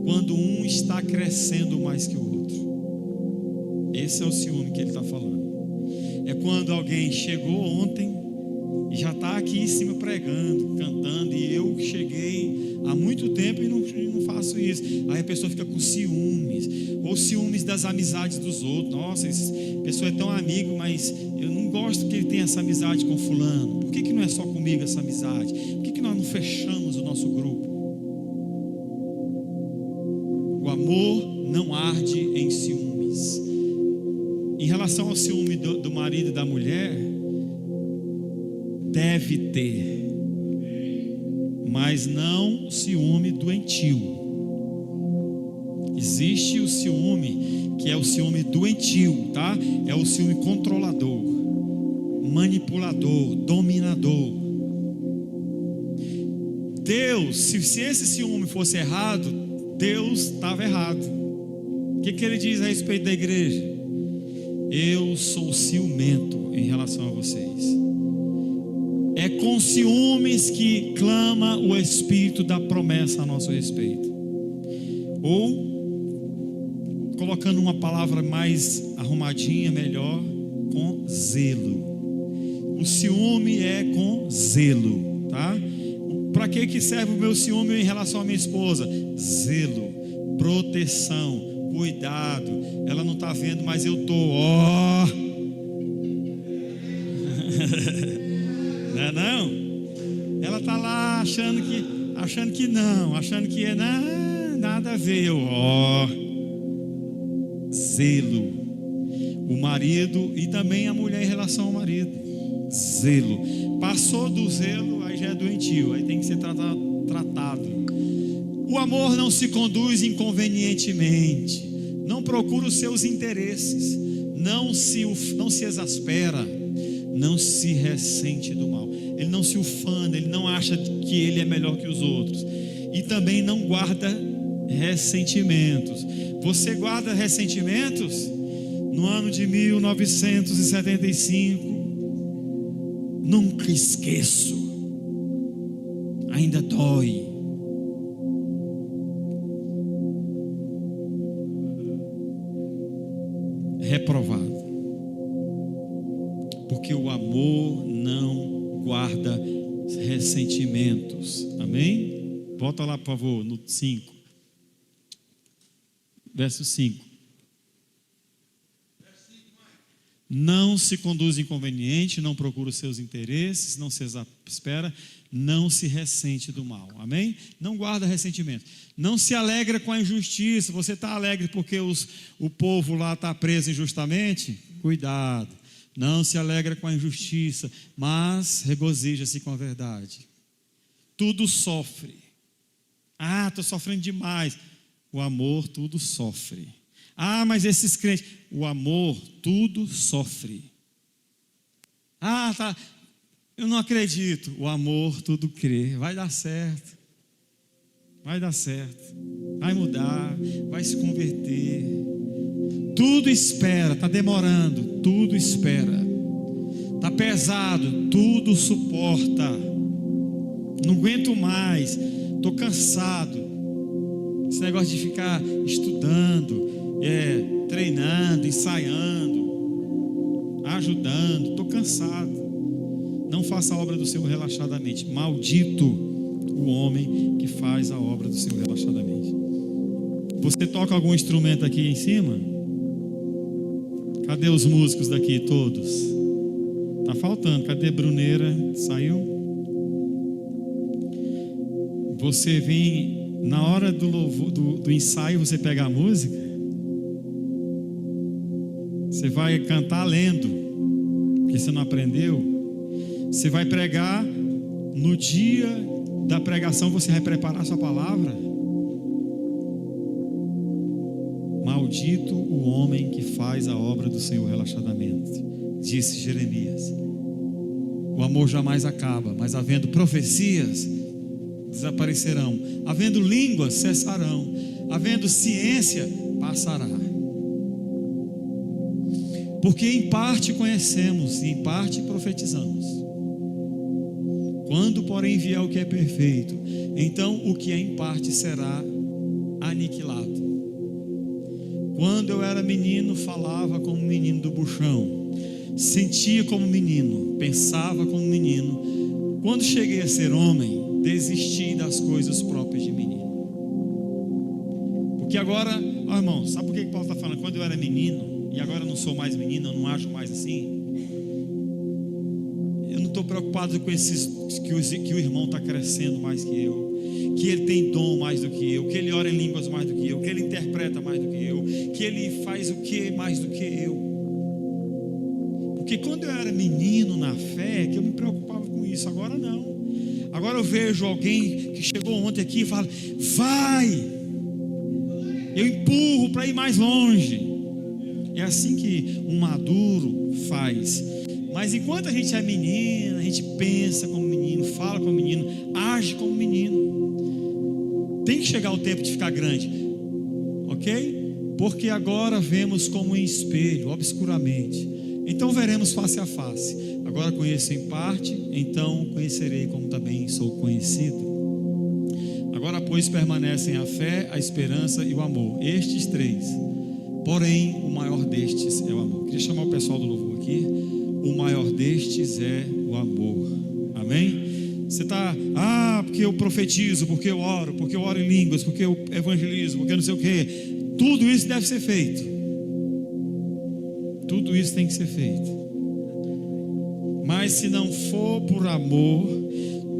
quando um está crescendo mais que o outro. Esse é o ciúme que ele está falando. É quando alguém chegou ontem e já está aqui em cima pregando, cantando, e eu cheguei há muito tempo e não faço isso. Aí a pessoa fica com ciúmes, ou ciúmes das amizades dos outros. Nossa, essa pessoa é tão amigo, mas eu não gosto que ele tenha essa amizade com fulano. Por que não é só comigo essa amizade? Por que nós não fechamos o nosso grupo? O amor não arde em ciúmes. Em relação ao ciúme do marido e da mulher, deve ter, mas não ciúme doentio. Existe o ciúme que é o ciúme doentio, tá? É o ciúme controlador, manipulador, dominador. Deus, se esse ciúme fosse errado, Deus estava errado. O que ele diz a respeito da igreja? Eu sou ciumento em relação a vocês. É com ciúmes que clama o Espírito da promessa a nosso respeito. Ou, colocando uma palavra mais arrumadinha, melhor, com zelo. O ciúme é com zelo, tá? Para que serve o meu ciúme em relação à minha esposa? Zelo, proteção, cuidado. Ela não está vendo, mas eu estou, ó. Não? Ela está lá achando que não, achando que é nada a ver. Ó, zelo. O marido e também a mulher em relação ao marido. Zelo. Passou do zelo, aí já é doentio, aí tem que ser tratado. O amor não se conduz inconvenientemente, não procura os seus interesses, não se exaspera, não se ressente do mal. ele não se ufana, ele não acha que ele é melhor que os outros. E também não guarda ressentimentos. Você guarda ressentimentos? No ano de 1975, nunca esqueço, ainda dói. Reprovado, porque o amor não guarda ressentimentos. Amém? Volta lá, por favor, no 5, verso 5. Não se conduz inconveniente, não procura os seus interesses, não se exaspera, não se ressente do mal. Amém? Não guarda ressentimento. Não se alegra com a injustiça. Você está alegre porque o povo lá está preso injustamente? Cuidado. Não se alegra com a injustiça, mas regozija-se com a verdade. Tudo sofre. Ah, estou sofrendo demais. O amor tudo sofre. Ah, mas esses crentes, o amor tudo sofre. Ah, tá, eu não acredito. O amor tudo crê. Vai dar certo. Vai dar certo. Vai mudar, vai se converter. Tudo espera, está demorando, tudo espera. Está pesado, tudo suporta. Não aguento mais, estou cansado. Esse negócio de ficar estudando, treinando, ensaiando, ajudando, estou cansado. Não faça a obra do Senhor relaxadamente. Maldito o homem que faz a obra do Senhor relaxadamente. Você toca algum instrumento aqui em cima? Cadê os músicos daqui todos? Está faltando. Cadê Bruneira? Saiu? Você vem na hora do louvor, do ensaio, você pega a música. Você vai cantar lendo, porque você não aprendeu. Você vai pregar, no dia da pregação você vai preparar a sua palavra. Maldito o homem que faz a obra do Senhor relaxadamente, disse Jeremias. O amor jamais acaba, mas havendo profecias, desaparecerão. Havendo línguas, cessarão. Havendo ciência, passará. Porque em parte conhecemos e em parte profetizamos. Quando, porém, vier o que é perfeito, então o que é em parte será aniquilado. Quando eu era menino, falava como menino do buchão, sentia como menino, pensava como menino. Quando cheguei a ser homem, desisti das coisas próprias de menino. Porque agora, irmão, sabe por que Paulo está falando? Quando eu era menino, e agora eu não sou mais menino, eu não acho mais assim. Eu não estou preocupado com que o irmão está crescendo mais que eu, que ele tem dom mais do que eu, que ele ora em línguas mais do que eu, que ele interpreta mais do que eu, que ele faz o que mais do que eu. Porque quando eu era menino na fé, que eu me preocupava com isso. Agora não. Agora eu vejo alguém que chegou ontem aqui e fala: vai, eu empurro para ir mais longe. É assim que um maduro faz. Mas enquanto a gente é menino, a gente pensa como menino, fala como menino, age como menino. Tem que chegar o tempo de ficar grande, ok? Porque agora vemos como em espelho, obscuramente. Então veremos face a face. Agora conheço em parte, então conhecerei como também sou conhecido. Agora, pois, permanecem a fé, a esperança e o amor. Estes três. Porém, o maior destes é o amor. Queria chamar o pessoal do louvor aqui. O maior destes é o amor. Amém? Você está, porque eu profetizo, porque eu oro em línguas, porque eu evangelizo, porque eu não sei o que. Tudo isso deve ser feito. Tudo isso tem que ser feito. Mas se não for por amor,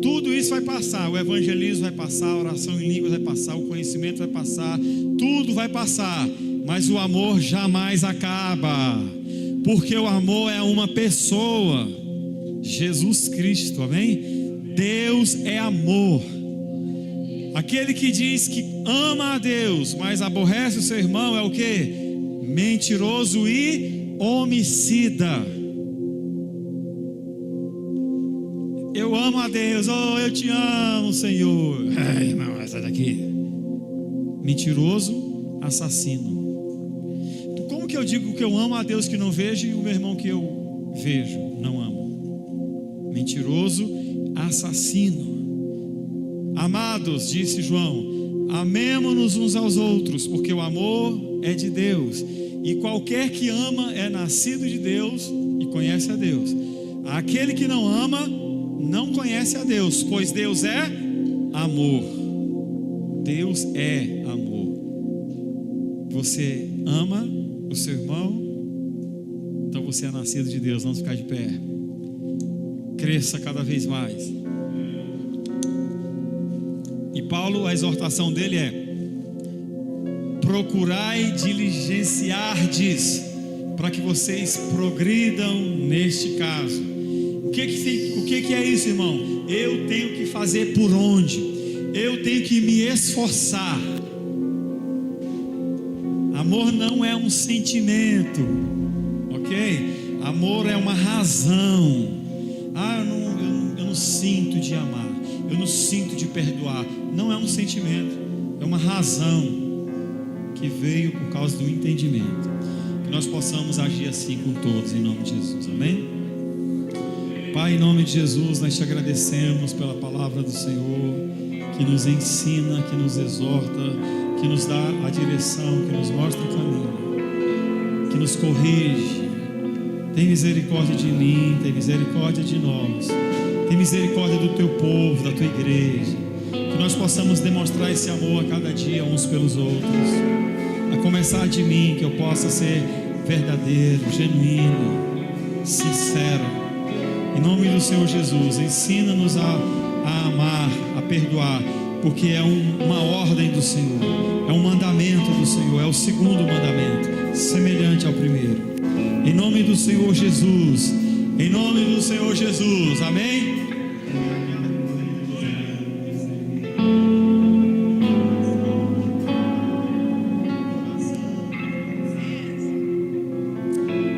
tudo isso vai passar. O evangelismo vai passar, a oração em línguas vai passar, o conhecimento vai passar, tudo vai passar. Mas o amor jamais acaba, porque o amor é uma pessoa, Jesus Cristo, amém? Deus é amor. Aquele que diz que ama a Deus, mas aborrece o seu irmão, é o que? Mentiroso e homicida. Eu Deus, oh, eu te amo, Senhor. Ai, irmão, sai daqui. Mentiroso, assassino. Como que eu digo que eu amo a Deus que não vejo e o meu irmão que eu vejo não amo? Mentiroso, assassino. Amados, disse João, amemo-nos uns aos outros, porque o amor é de Deus, e qualquer que ama é nascido de Deus e conhece a Deus. Aquele que não ama não conhece a Deus, pois Deus é amor. Deus é amor. Você ama o seu irmão, então você é nascido de Deus. Vamos ficar de pé. Cresça cada vez mais. E Paulo, a exortação dele é: procurai diligenciardes, para que vocês progridam neste caso. O que é isso, irmão? Eu tenho que fazer por onde? Eu tenho que me esforçar. Amor não é um sentimento, ok? Amor é uma razão. Eu não sinto de amar, eu não sinto de perdoar. Não é um sentimento, é uma razão que veio por causa do entendimento. Que nós possamos agir assim com todos, em nome de Jesus, amém? Pai, em nome de Jesus, nós te agradecemos pela palavra do Senhor, que nos ensina, que nos exorta, que nos dá a direção, que nos mostra o caminho, que nos corrige. Tem misericórdia de mim, tem misericórdia de nós, tem misericórdia do teu povo, da tua igreja. Que nós possamos demonstrar esse amor a cada dia uns pelos outros, a começar de mim, que eu possa ser verdadeiro, genuíno, sincero. Em nome do Senhor Jesus, ensina-nos a amar, a perdoar, porque é uma ordem do Senhor, é um mandamento do Senhor, é o segundo mandamento, semelhante ao primeiro. Em nome do Senhor Jesus, em nome do Senhor Jesus, amém?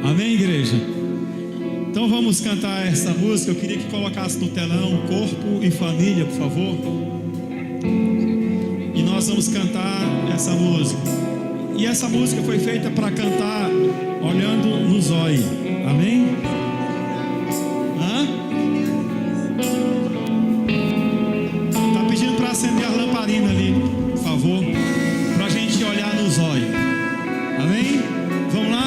Amém, igreja? Então vamos cantar essa música. Eu queria que colocasse no telão Corpo e Família, por favor. E nós vamos cantar essa música. E essa música foi feita para cantar olhando no zóio. Amém? Tá pedindo para acender a lamparina ali, por favor, para a gente olhar no zóio. Amém? Vamos lá?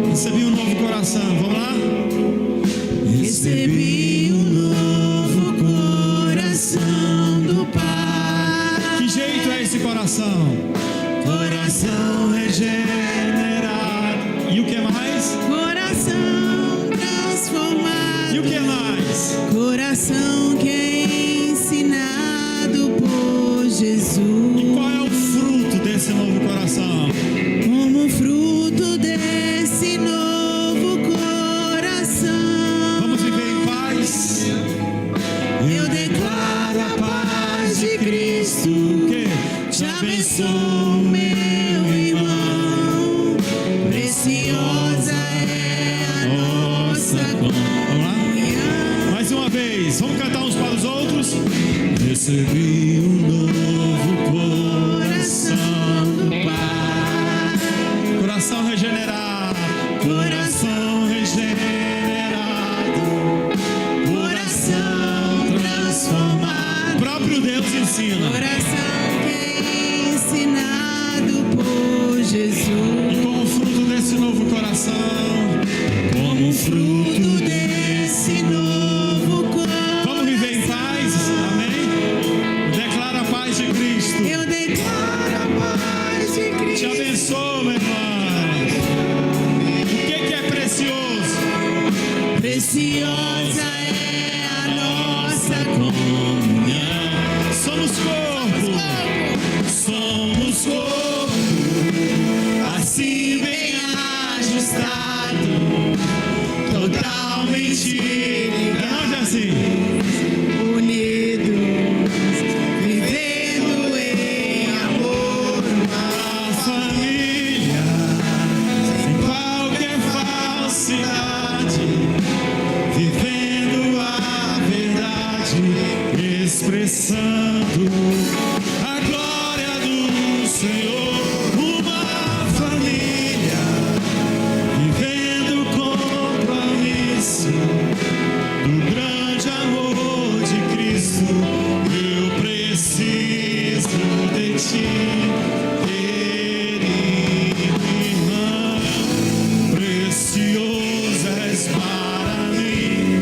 Recebi um novo coração, vamos lá? Recebi um novo coração do Pai. Que jeito é esse coração? Coração regenerado. E o que mais? Coração transformado. E o que mais? Coração que é ensinado por Jesus. E qual é o fruto desse novo coração? Como fruto desse novo coração, Vamos viver em paz. eu declaro a paz de Cristo. O quê? Te abençoo, meu irmão. Preciosa é a nossa Vamos lá? comunhão. Mais uma vez, vamos cantar uns para os outros. Recebi um novo coração do Pai. Coração regenerado. Coração regenerado. Coração transformado. O próprio Deus ensina. Coração que é ensinado por Jesus. E como fruto desse novo coração, como fruto Desse novo coração, vamos viver em paz, amém? Declara a paz de Cristo. eu declaro a paz de Te Cristo. abençoo, meu irmão. O que é precioso? Preciosa é a nossa comunhão. Somos corpo, somos corpo, assim bem ajustado. ti, querido irmão, precioso és para mim,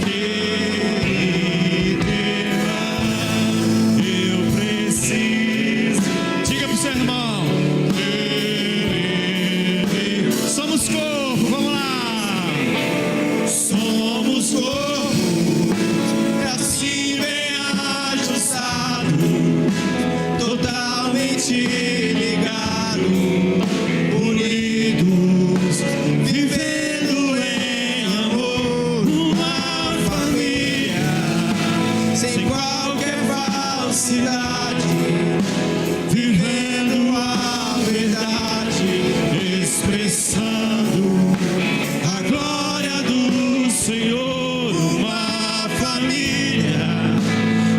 querido irmão, eu preciso. Diga pro seu irmão, querido, somos corpo, vamos lá. Somos corpo, assim bem ajustado, totalmente ligado, unidos, vivendo em amor, uma família, sem qualquer falsidade, vivendo a verdade, expressando a glória do Senhor, uma família,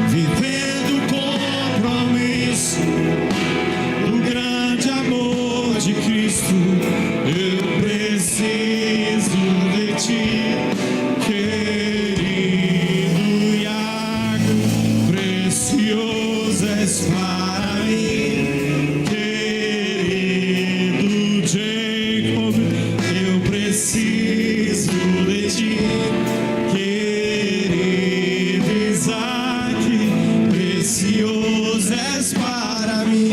vivendo o compromisso do grande amor de Cristo. Eu preciso de ti, querido Iago, precioso és para mim, querido Jacob, eu preciso de ti, querido Isaac, precioso és para mim,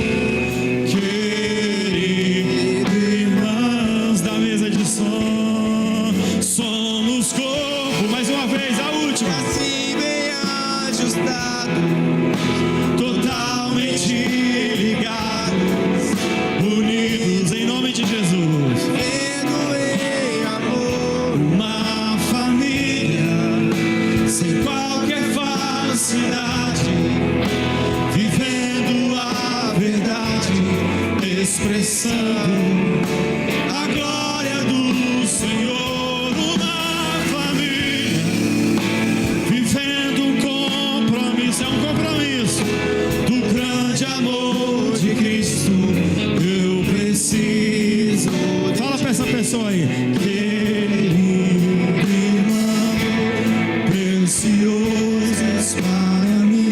querido irmãos da mesa de som, somos corpo, mais uma vez, a última, assim bem ajustado, totalmente ligados, unidos em nome de Jesus, vivendo em amor, uma família, sem qualquer falsidade, vivendo a verdade, expressando a glória do Senhor, uma família, vivendo um compromisso, é um compromisso do grande amor de Cristo. Eu preciso. Fala pra essa pessoa aí, querido irmão, precioso és para mim.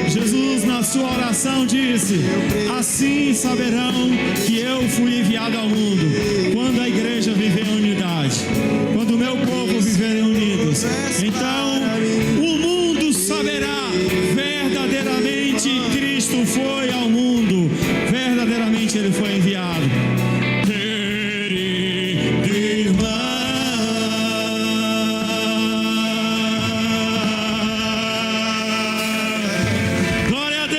Jesus, na sua oração, disse: assim saberão que eu fui enviado ao mundo, quando a igreja viver em unidade, quando o meu povo viver unidos. Então, o mundo saberá verdadeiramente Cristo foi ao mundo, verdadeiramente ele foi enviado. Querido irmão, glória a Deus,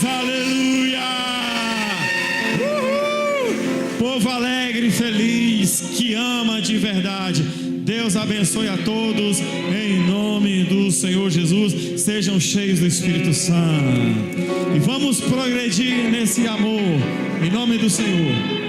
aleluia. Povo alegre e feliz, que ama de verdade. Deus abençoe a todos, em nome do Senhor Jesus. Sejam cheios do Espírito Santo e vamos progredir nesse amor, em nome do Senhor.